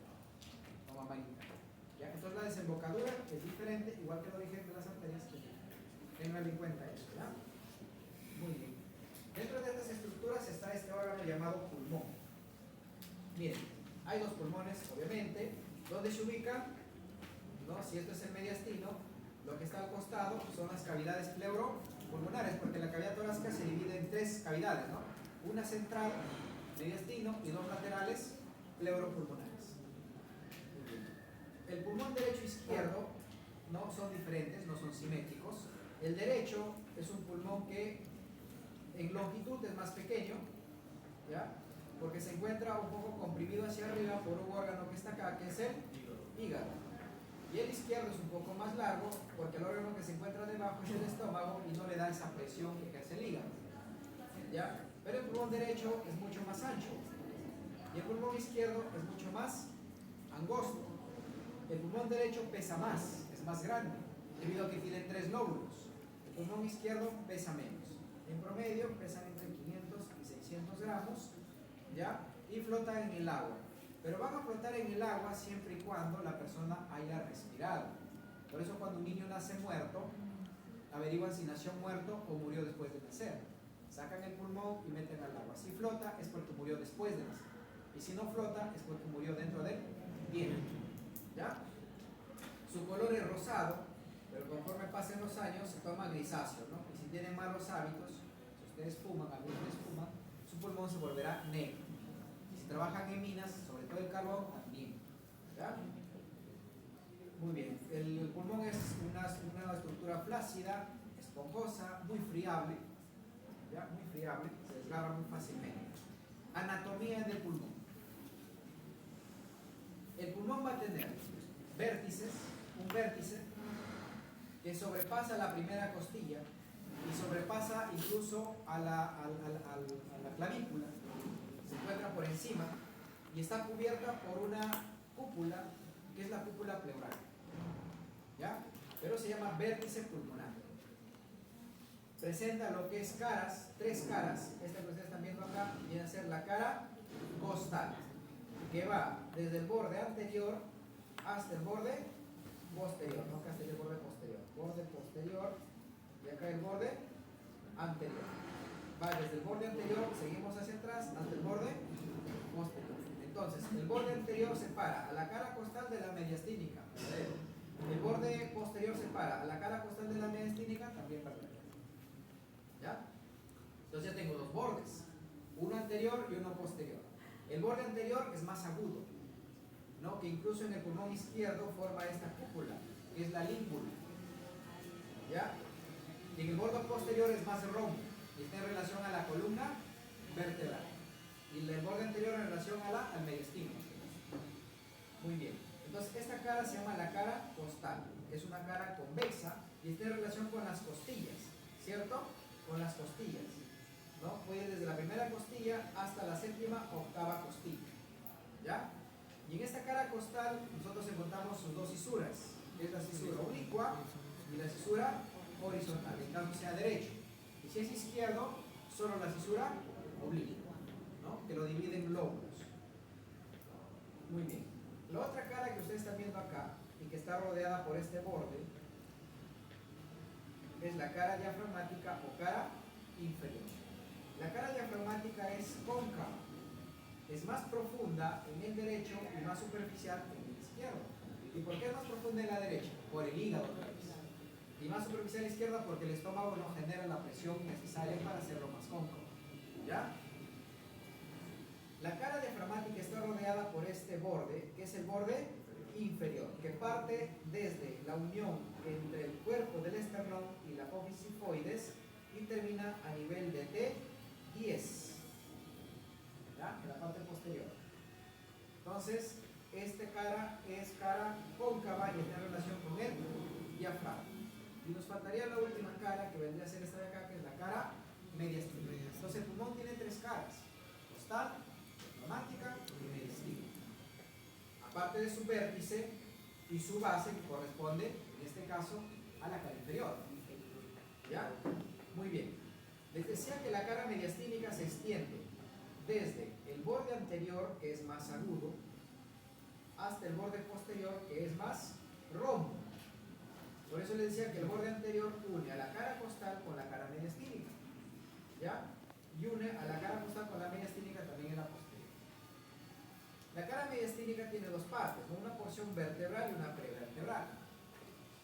o mamá interna. ¿Ya? Entonces la desembocadura es diferente, igual que el origen de las arterias. Tengan en cuenta eso, ¿ya? Muy bien. Dentro de estas estructuras está este órgano llamado pulmón. Miren, hay dos pulmones, obviamente, donde se ubican, ¿no? Si esto es el mediastino, lo que está al costado son las cavidades pleuropulmonares, porque la cavidad torácica se divide en tres cavidades, ¿no? Una central, mediastino, y dos laterales, pleuropulmonares. El pulmón derecho e izquierdo no son diferentes, no son simétricos. El derecho es un pulmón que en longitud es más pequeño, ¿ya? Porque se encuentra un poco comprimido hacia arriba por un órgano que está acá, que es el hígado. Y el izquierdo es un poco más largo porque el órgano que se encuentra debajo es el estómago y no le da esa presión que ejerce el hígado. ¿Ya? Pero el pulmón derecho es mucho más ancho y el pulmón izquierdo es mucho más angosto. El pulmón derecho pesa más, es más grande, debido a que tiene 3 lóbulos. El pulmón izquierdo pesa menos. En promedio pesan entre 500 y 600 gramos, ¿ya? Y flotan en el agua. Pero van a flotar en el agua siempre y cuando la persona haya respirado. Por eso cuando un niño nace muerto, averiguan si nació muerto o murió después de nacer. Sacan el pulmón y meten al agua. Si flota es porque murió después de nacer. Y si no flota es porque murió dentro del vientre. ¿Ya? Su color es rosado, pero conforme pasen los años se toma grisáceo, ¿no? Y si tienen malos hábitos, si ustedes fuman, algunos fuman, su pulmón se volverá negro. Y si trabajan en minas, sobre todo el carbón, también. ¿Ya? Muy bien. El pulmón es una estructura flácida, esponjosa, muy friable. ¿Ya? Muy friable, se desgarra muy fácilmente. Anatomía del pulmón. El pulmón va a tener vértices, un vértice que sobrepasa la primera costilla y sobrepasa incluso a la clavícula, se encuentra por encima y está cubierta por una cúpula que es la cúpula pleural, ¿ya? Pero se llama vértice pulmonar. Presenta lo que es caras, 3 caras, esta que ustedes están viendo acá viene a ser la cara costal, que va desde el borde anterior hasta el borde posterior, no acá está el borde posterior y acá el borde anterior. Va desde el borde anterior, seguimos hacia atrás hasta el borde posterior. Entonces, el borde anterior separa a la cara costal de la mediastínica, el borde posterior separa a la cara costal de la mediastínica, también verdadero. ¿Ya? Entonces ya tengo 2 bordes, uno anterior y uno posterior. El borde anterior es más agudo, ¿no? Que incluso en el pulmón izquierdo forma esta cúpula, que es la língula. ¿Ya? Y en el borde posterior es más rombo, y está en relación a la columna vertebral. Y el borde anterior en relación al mediastino. Muy bien. Entonces esta cara se llama la cara costal. Es una cara convexa y está en relación con las costillas, ¿cierto? Con las costillas, ¿no? Puede ir desde la primera costilla hasta la 7ª, 8ª costilla. ¿Ya? Y en esta cara costal nosotros encontramos sus 2 cisuras, que es la cisura oblicua y la cisura horizontal, en caso sea derecho. Y si es izquierdo, solo la cisura oblicua, ¿no? Que lo divide en lóbulos. Muy bien. La otra cara que ustedes están viendo acá y que está rodeada por este borde es la cara diafragmática o cara inferior. La cara diafragmática es cóncava, es más profunda en el derecho y más superficial en el izquierdo. ¿Y por qué es más profunda en la derecha? Por el hígado otra vez. Y más superficial a la izquierda porque el estómago no genera la presión necesaria para hacerlo más cóncavo. ¿Ya? La cara diafragmática está rodeada por este borde, que es el borde inferior, que parte desde la unión entre el cuerpo del esternón y la apófisis sifoides y termina a nivel de T10, ¿ya? En la parte posterior. Entonces, esta cara es cara cóncava y está en relación con el diafragma. Y nos faltaría la última cara, que vendría a ser esta de acá, que es la cara mediastínica. Entonces, el pulmón tiene 3 caras: costal, diafragmática y mediastínica. Aparte de su vértice y su base, que corresponde, en este caso, a la cara inferior. ¿Ya? Muy bien. Les decía que la cara mediastínica se extiende desde el borde anterior, que es más agudo, hasta el borde posterior, que es más rombo. Por eso les decía que el borde anterior une a la cara costal con la cara mediastínica. ¿Ya? Y une a la cara costal con la mediastínica también en la posterior. La cara mediastínica tiene 2 partes, ¿no? Una porción vertebral y una prevertebral.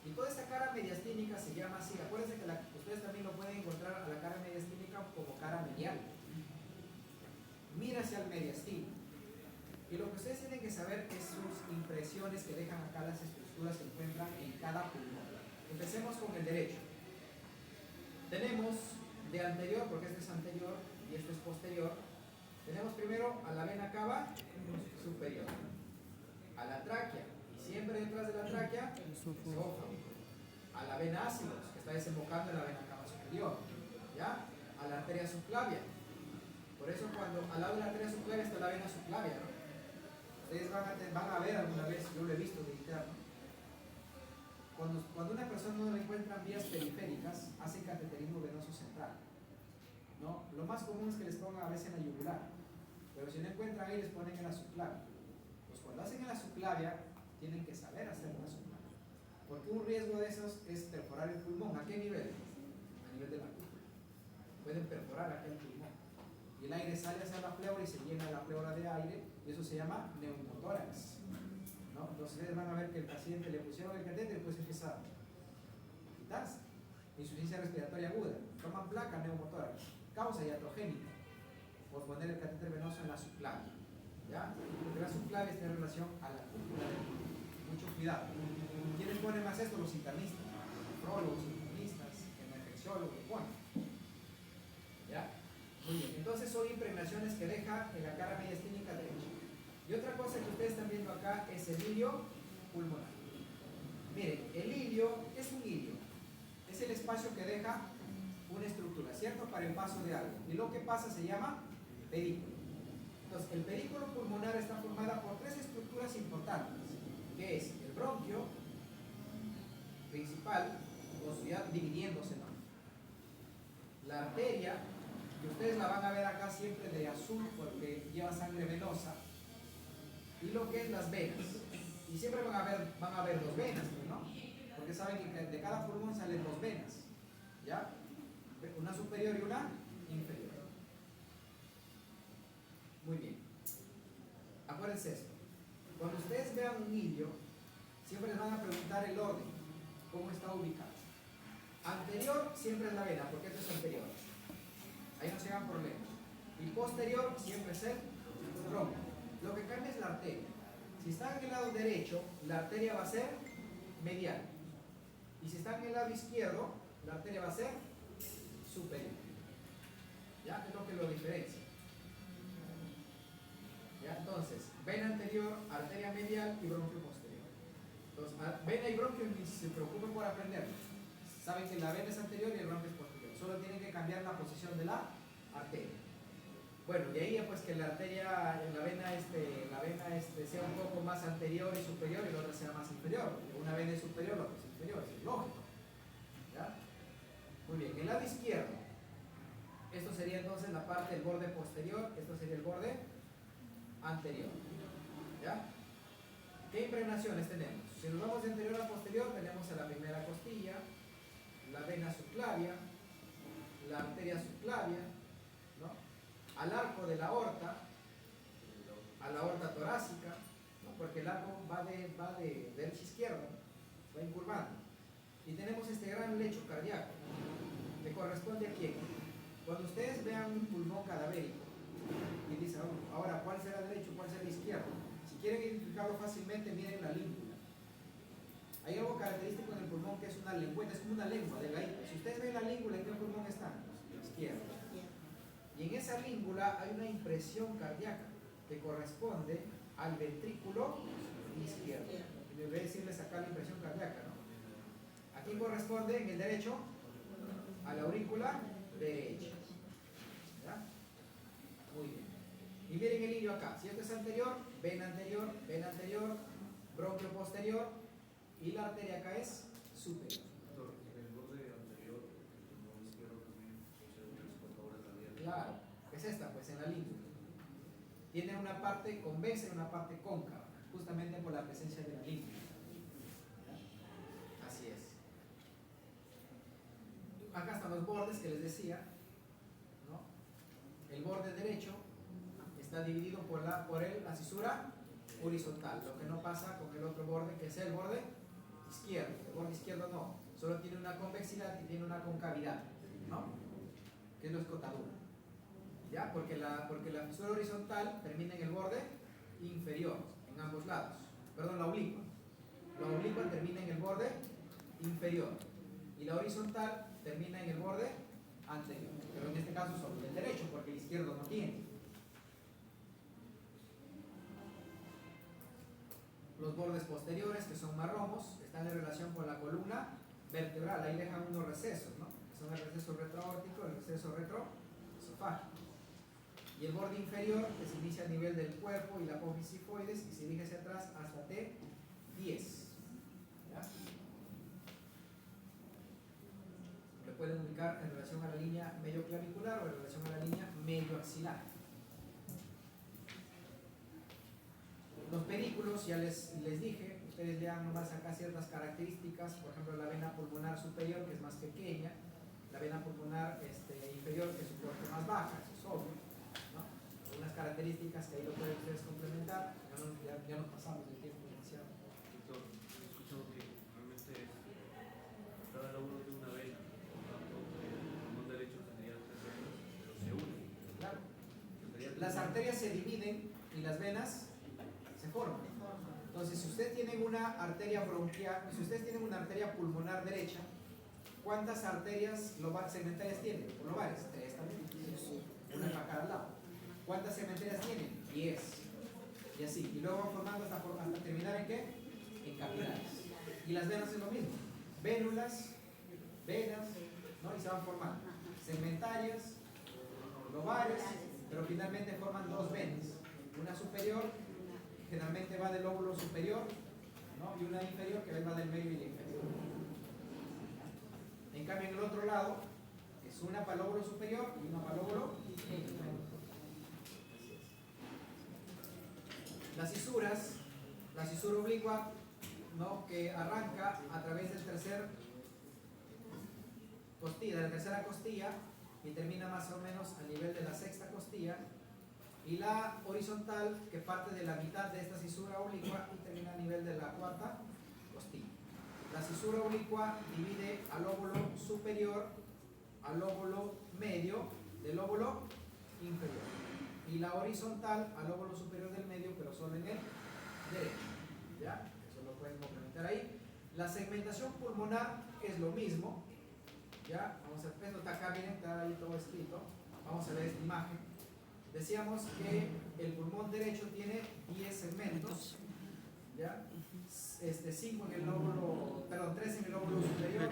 Y toda esta cara mediastínica se llama así. Acuérdense que ustedes también lo pueden encontrar a la cara mediastínica como cara medial. Mira hacia el mediastino. Y lo que ustedes tienen que saber es sus impresiones que dejan acá las estructuras que se encuentran en cada pulmón. Empecemos con el derecho. Tenemos de anterior, porque este es anterior y este es posterior. Tenemos primero a la vena cava superior, a la tráquea Siempre detrás de la tráquea, Esófago. esófago. A la vena ácidos, que está desembocando en la vena cava superior. ¿Ya? A la arteria subclavia. Por eso cuando al lado de la arteria subclavia está la vena subclavia, ¿no? Ustedes van a ver alguna vez, yo lo he visto de interno. Cuando una persona no le encuentran vías periféricas, hacen cateterismo venoso central. ¿No? Lo más común es que les pongan a veces en la yugular, pero si no encuentran ahí les ponen en la subclavia. Pues cuando hacen en la subclavia, tienen que saber hacer una subclavia. Porque un riesgo de esos es perforar el pulmón. ¿A qué nivel? A nivel de la cúpula. Pueden perforar aquí el pulmón. Y el aire sale hacia la pleura y se llena la pleura de aire, y eso se llama neumotórax. ¿No? Entonces ustedes van a ver que el paciente le pusieron el catéter y pues empieza a quitarse. Insuficiencia respiratoria aguda. Toman placa neumotórax. Causa iatrogénica. Por poner el catéter venoso en la subclavia. ¿Ya? Porque la subclavia está en relación a la cúpula del pulmón. Mucho cuidado. ¿Quiénes ponen más esto? Los internistas. Nefrólogos, internistas, infecciólogos, ponen. ¿Ya? Muy bien. Entonces son impregnaciones que deja en la cara mediastínica derecha. Y otra cosa que ustedes están viendo acá es el hilio pulmonar. Miren, el hilio, ¿qué es un hilio? Es el espacio que deja una estructura, ¿cierto? Para el paso de algo. Y lo que pasa se llama pedículo. Entonces, el pedículo pulmonar está formada por tres estructuras importantes, que es el bronquio principal, o ya dividiéndose, ¿no? La arteria, que ustedes la van a ver acá siempre de azul porque lleva sangre venosa, y lo que es las venas. Y siempre van a ver dos venas, ¿no? Porque saben que de cada pulmón salen dos venas, ¿ya? Una superior y una inferior. Muy bien. Acuérdense esto. Cuando ustedes vean un hilio, siempre les van a preguntar el orden, cómo está ubicado. Anterior siempre es la vena, porque esto es anterior. Ahí no se hagan problemas. Y posterior siempre es el bronquio. Lo que cambia es la arteria. Si está en el lado derecho, la arteria va a ser medial. Y si está en el lado izquierdo, la arteria va a ser superior. ¿Ya? Es lo que lo diferencia. ¿Ya? Entonces, vena anterior, arteria medial y bronquio posterior. Entonces, vena y bronquio ni se preocupen por aprenderlo. Saben que la vena es anterior y el bronquio es posterior. Solo tienen que cambiar la posición de la arteria. Bueno, y ahí pues que la arteria, la vena sea un poco más anterior y superior y la otra sea más inferior. Una vena es superior, la otra es inferior, es lógico. ¿Ya? Muy bien, el lado izquierdo. Esto sería entonces la parte del borde posterior, esto sería el borde anterior. ¿Ya? ¿Qué impregnaciones tenemos? Si nos vamos de anterior a posterior, tenemos a la primera costilla, la vena subclavia, la arteria subclavia, ¿no? Al arco de la aorta, a la aorta torácica, ¿no? Porque el arco va de derecha a izquierda, va incurvando. Y tenemos este gran lecho cardíaco, que corresponde a quién. Cuando ustedes vean un pulmón cadavérico y dicen, oh, ahora, ¿cuál será el derecho, cuál será el izquierdo? Si quieren identificarlo fácilmente, miren la língula. Hay algo característico en el pulmón que es una lengüeta, es como una lengua delgadita. Si ustedes ven la língula, ¿en qué pulmón está? Izquierdo. Y en esa língula hay una impresión cardíaca que corresponde al ventrículo izquierdo. Y les voy a decirles acá la impresión cardíaca, ¿no? Aquí corresponde en el derecho a la aurícula derecha. ¿Ya? Muy bien. Y miren el hilio acá. Si esto es anterior, vena anterior, bronquio posterior, y la arteria acá es superior. En el borde anterior, el izquierdo también, Claro, es esta, pues en la língula. Tiene una parte convexa y una parte cóncava, justamente por la presencia de la língula. ¿Ya? Así es. Acá están los bordes que les decía, ¿no? El borde derecho está dividido por la cisura horizontal, lo que no pasa con el otro borde, que es el borde izquierdo. El borde izquierdo no, solo tiene una convexidad y tiene una concavidad, ¿no? Que es la escotadura. ¿Ya? Porque la fisura horizontal termina en el borde inferior, en ambos lados. Perdón, la oblicua. La oblicua termina en el borde inferior. Y la horizontal termina en el borde anterior. Pero en este caso solo el derecho, porque el izquierdo no tiene. Los bordes posteriores, que son marromos, están en relación con la columna vertebral. Ahí dejan unos recesos, ¿no? Que son el receso retroaórtico, el receso retroesofágico. Y el borde inferior, que se inicia a nivel del cuerpo y la apófisis sifoides y se dirige hacia atrás hasta T10. ¿Ya? Lo pueden ubicar en relación a la línea medio clavicular o en relación a la línea medio axilar. Los pedículos, ya les dije, ustedes vean nomás acá ciertas características, por ejemplo la vena pulmonar superior, que es más pequeña, la vena pulmonar inferior, que es un corte más baja, eso es obvio, ¿no? Algunas características que ahí lo pueden ustedes complementar. Ya nos pasamos el tiempo demasiado. Doctor, he escuchado que realmente cada lóbulo de una vena, por tanto, el pulmón derecho tendría 3 venas, pero se unen. Claro. Tendría Las arterias se dividen y las venas se forman. Entonces, si ustedes tienen una arteria bronquial, si ustedes tienen una arteria pulmonar derecha, ¿cuántas arterias segmentarias tienen? ¿O lobares? 3 también. Una para cada lado. ¿Cuántas segmentarias tienen? 10. Y así. Y luego van formando hasta terminar en qué? En capilares. Y las venas es lo mismo. Vénulas, venas, ¿no? Y se van formando. Segmentarias, lobares, pero finalmente forman 2 venas. Una superior, generalmente va del lóbulo superior, ¿no? Y una inferior que va del medio y la inferior. En cambio, en el otro lado, es una para el lóbulo superior y una para el lóbulo inferior. Las cisuras, la cisura oblicua, ¿no? Que arranca a través del tercer costilla, de la tercera costilla y termina más o menos a nivel de la sexta costilla, y la horizontal, que parte de la mitad de esta cisura oblicua y termina a nivel de la cuarta costilla. La cisura oblicua divide al lóbulo superior, al lóbulo medio del lóbulo inferior, y la horizontal al lóbulo superior del medio, pero solo en el derecho. ¿Ya? Eso lo pueden complementar ahí. La segmentación pulmonar es lo mismo. ¿Ya? Vamos a ver, esto está acá, miren, está ahí todo escrito. Vamos a ver esta imagen. Decíamos que el pulmón derecho tiene 10 segmentos, ¿ya? 5 en el lóbulo, perdón, 3 en el lóbulo superior,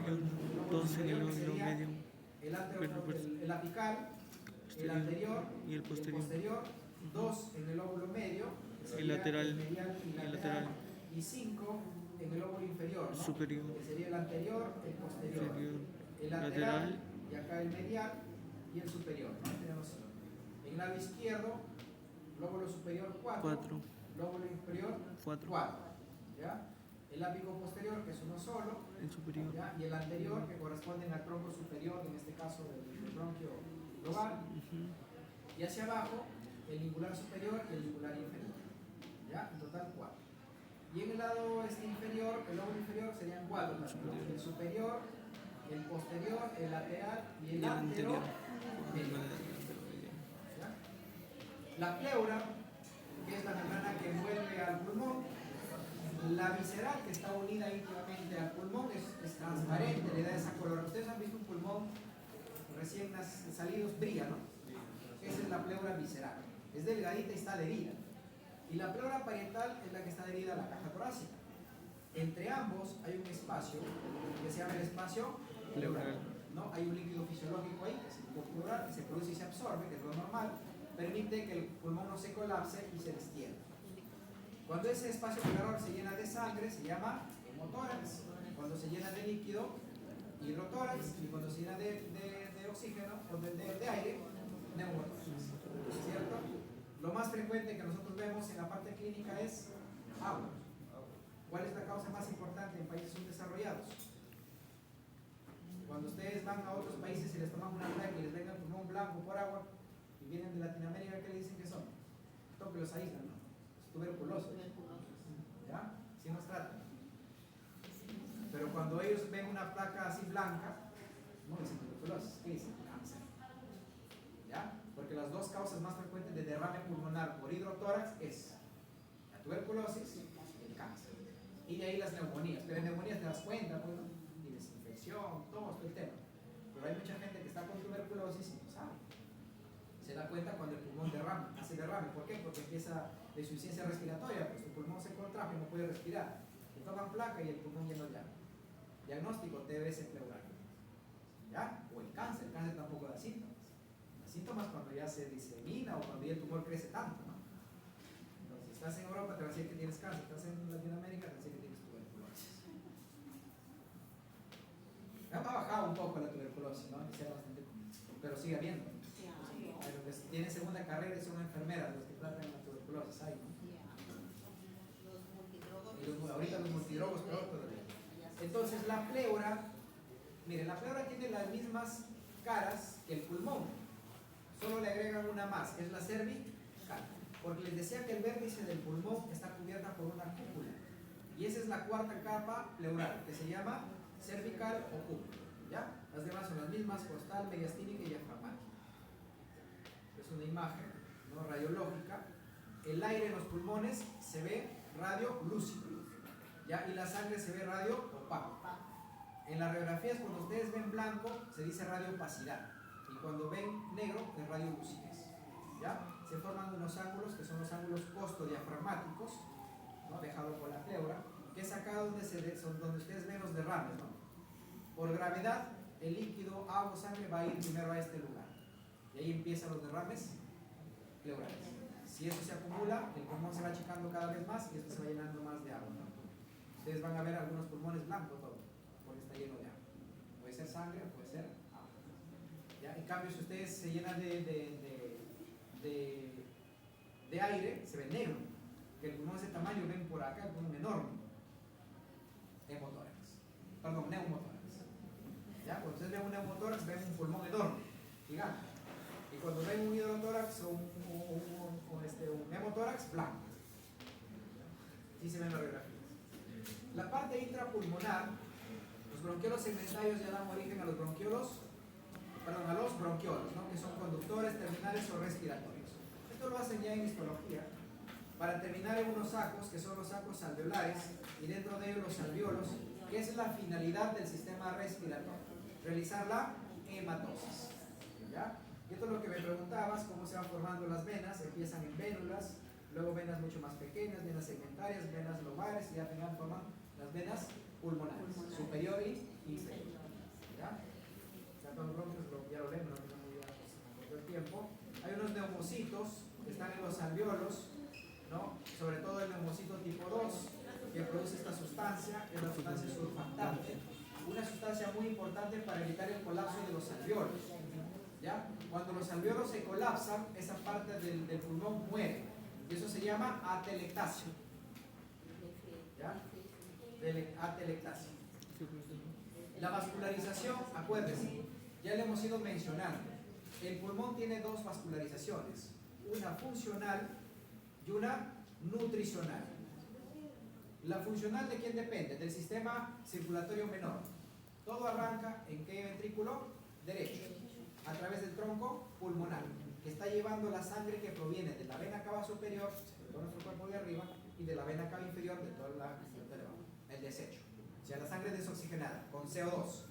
2 en el lóbulo sería medio, el apical, el anterior y el posterior. 2 en el lóbulo medio, que sería El lateral, el medial y lateral, y 5 en el lóbulo inferior, ¿no? Superior, que sería el anterior, el posterior, inferior, el lateral, lateral, y acá el medial y el superior, ¿no? Tenemos en el lado izquierdo, lóbulo superior 4, lóbulo inferior 4, ¿ya? El ápico posterior, que es uno solo, el superior, ¿ya? Y el anterior, que corresponden al tronco superior, en este caso del bronquio global, y hacia abajo el lingular superior y el lingular inferior, ¿ya? En total 4. Y en el lado inferior, el lóbulo inferior serían 4, el superior, el posterior, el lateral y el anterior. La pleura, que es la membrana que envuelve al pulmón, la visceral, que está unida íntimamente al pulmón, es transparente, le da esa color. Ustedes han visto un pulmón recién salido, brilla, ¿no? Esa es la pleura visceral. Es delgadita y está adherida. Y la pleura parietal es la que está adherida a la caja torácica. Entre ambos hay un espacio que se llama el espacio pleural, ¿no? Hay un líquido fisiológico ahí, que es el líquido pleural, que se produce y se absorbe, que es lo normal, permite que el pulmón no se colapse y se destienda. Cuando ese espacio pleural se llena de sangre, se llama hemotórax. Cuando se llena de líquido, hidrotórax. Y cuando se llena de oxígeno o de aire, neumotórax. ¿Cierto? Lo más frecuente que nosotros vemos en la parte clínica es agua. ¿Cuál es la causa más importante en países subdesarrollados? Cuando ustedes van a otros países y les toman una placa y les venga el pulmón blanco por agua y vienen de Latinoamérica, ¿qué le dicen que son? Esto que los aíslan, ¿no? Tuberculosos. ¿Ya? ¿Sí nos tratan? Pero cuando ellos ven una placa así blanca, no dicen tuberculosis, ¿qué dicen? Cáncer. ¿Ya? Porque las dos causas más frecuentes de derrame pulmonar por hidrotórax es la tuberculosis y el cáncer. Y de ahí las neumonías. Pero en neumonías te das cuenta, pues, ¿no? Y desinfección, todo el tema. Pero hay mucha gente que está con tuberculosis y no sabe. Se da cuenta cuando el pulmón derrama, hace ese derrame. ¿Por qué? Porque empieza la insuficiencia respiratoria, pues tu pulmón se contrajo y no puede respirar. Te toman placa y el pulmón lleno de agua. Diagnóstico, TBS pleural. ¿Ya? O el cáncer tampoco da síntomas. Da síntomas cuando ya se disemina o cuando ya el tumor crece tanto, ¿no? Entonces, si estás en Europa te va a decir que tienes cáncer, estás en Latinoamérica te va a decir que tienes tuberculosis. Ha bajado un poco la tuberculosis, ¿no? Pero sigue habiendo. Los que tienen segunda carrera son enfermeras, los que tratan la tuberculosis, hay, ¿no? Ahorita los multidrogos, peor todavía. Entonces la pleura, miren, la pleura tiene las mismas caras que el pulmón, solo le agregan una más, que es la cervical, porque les decía que el vértice del pulmón está cubierta por una cúpula, y esa es la cuarta capa pleural, que se llama cervical o cúpula, ¿ya? Las demás son las mismas, costal, mediastínica y diafragmática. Es una imagen, ¿no?, radiológica. El aire en los pulmones se ve radio lúcido, ¿ya? Y la sangre se ve radio opaco. En las radiografías, cuando ustedes ven blanco, se dice radio opacidad, y cuando ven negro, es radio lucidez, ¿ya? Se forman unos ángulos que son los ángulos costodiafragmáticos, ¿no?, dejado por la pleura, que es acá donde ustedes ven los derrames, ¿no? Por gravedad, el líquido, agua o sangre va a ir primero a este lugar, y ahí empiezan los derrames pleurales. Si eso se acumula, el pulmón se va achicando cada vez más y esto se va llenando más de agua, ¿no? Ustedes van a ver algunos pulmones blancos, todo, porque está lleno de agua. Puede ser sangre o puede ser agua, ¿ya? En cambio, si ustedes se llenan de aire, se ve negro, que el pulmón es de tamaño, ven por acá el pulmón enorme, neumotórax. ¿Ya? Cuando ustedes ven un neumotórax, ven un pulmón enorme, gigante. Y cuando ven un hidrotórax o un hemotórax, blanco. Así se ven las radiografías. La parte intrapulmonar, los bronquiolos segmentarios ya dan origen a los bronquiolos, ¿no?, que son conductores, terminales o respiratorios. Esto lo hacen ya en histología, para terminar en unos sacos, que son los sacos alveolares, y dentro de ellos los alveolos, que es la finalidad del sistema respiratorio, realizar la hematosis, ¿ya? Y esto es lo que me preguntabas, cómo se van formando las venas. Empiezan en vénulas, luego venas mucho más pequeñas, venas segmentarias, venas lobares, y al final forman las venas pulmonares, superior y inferior, ¿ya? Los bronquios, ya lo leen, no tenemos ya por el tiempo. Hay unos neumocitos que están en los alveolos, ¿no? Sobre todo el neumocito tipo 2, que produce esta sustancia, que es la sustancia surfactante, una sustancia muy importante para evitar el colapso de los alveolos, ¿ya? Cuando los alveolos se colapsan, esa parte del pulmón muere, y eso se llama atelectasia, ¿ya? Atelectasia. La vascularización, acuérdense, ya le hemos ido mencionando, el pulmón tiene dos vascularizaciones, una funcional y una nutricional. La funcional, ¿de quién depende? Del sistema circulatorio menor. Todo arranca ¿en qué ventrículo? Derecho, a través del tronco pulmonar, que está llevando la sangre que proviene de la vena cava superior, de todo nuestro cuerpo de arriba, y de la vena cava inferior, de toda la de abajo, el desecho. O sea, la sangre desoxigenada, con CO2.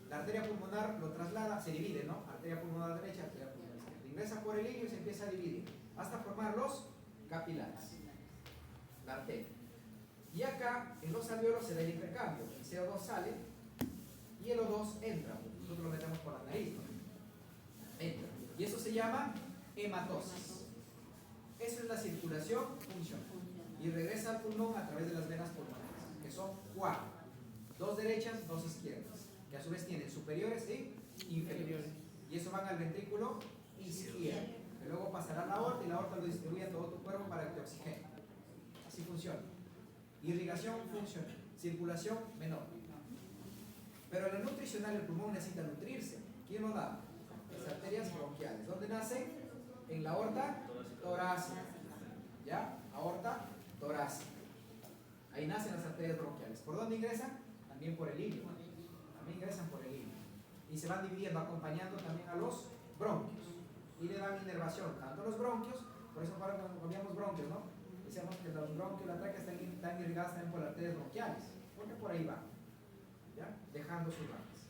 La arteria pulmonar lo traslada, se divide, ¿no? Arteria pulmonar derecha, arteria pulmonar izquierda. Ingresa por el ilio y se empieza a dividir, hasta formar los capilares, la arteria. Y acá, en los alveolos se da el intercambio. El CO2 sale y el O2 entra. Nosotros lo metemos por la nariz, ¿no? Entra. Y eso se llama hematosis. Eso es la circulación funcional. Y regresa al pulmón a través de las venas pulmonares, que son 4. 2 derechas, 2 izquierdas, que a su vez tienen superiores e inferiores. Y eso van al ventrículo izquierdo, que luego pasará a la aorta y la aorta lo distribuye a todo tu cuerpo para que te oxigene. Así funciona. Irrigación funcional, circulación menor. Pero en la nutricional el pulmón necesita nutrirse. ¿Quién lo da? Las arterias bronquiales. ¿Dónde nace? En la aorta torácica. ¿Ya? Aorta torácica. Ahí nacen las arterias bronquiales. ¿Por dónde ingresan? También por el ilio. También ingresan por el ilio. Y se van dividiendo, acompañando también a los bronquios. Y le dan inervación tanto a los bronquios, por eso ahora cuando comíamos bronquios, ¿no? Decíamos que los bronquios y la tráquea están irrigadas también por las arterias bronquiales, porque por ahí va, ¿ya? Dejando sus ramas.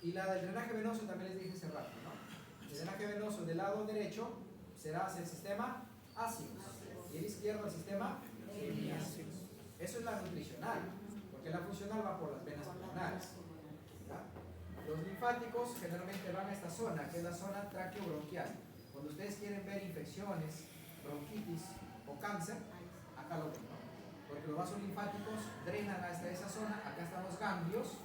Y la del drenaje venoso también les dije hace rato, ¿no? El drenaje venoso del lado derecho será hacia el sistema ácido y el izquierdo el sistema semiácido. Eso es la nutricional, porque la funcional va por las venas pulmonares. ¿Ya? Los linfáticos generalmente van a esta zona, que es la zona traqueobronquial. Cuando ustedes quieren ver infecciones, bronquitis o cáncer, acá lo ven, ¿no? Porque los vasos linfáticos drenan hasta esa zona, acá están los ganglios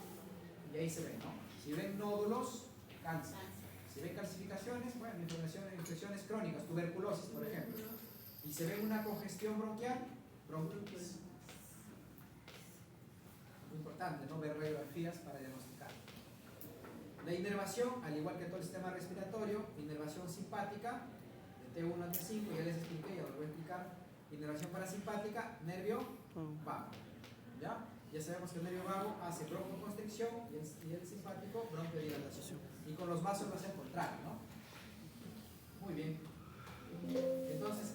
y ahí se ven, ¿no? Si ven nódulos, cáncer. Si ven calcificaciones, bueno, infecciones crónicas, tuberculosis, por ejemplo. Y se ve una congestión bronquial, bronquitis. Muy importante, ¿no? Ver radiografías para diagnosticar. La inervación, al igual que todo el sistema respiratorio, inervación simpática, de T1 a T5, ya les expliqué, ya lo voy a explicar. Inervación parasimpática, nervio vago. ¿Ya? Ya sabemos que el nervio vago hace broncoconstricción y el simpático bronquiodilatación. Y con los vasos vas a encontrar, ¿no? Muy bien. Entonces,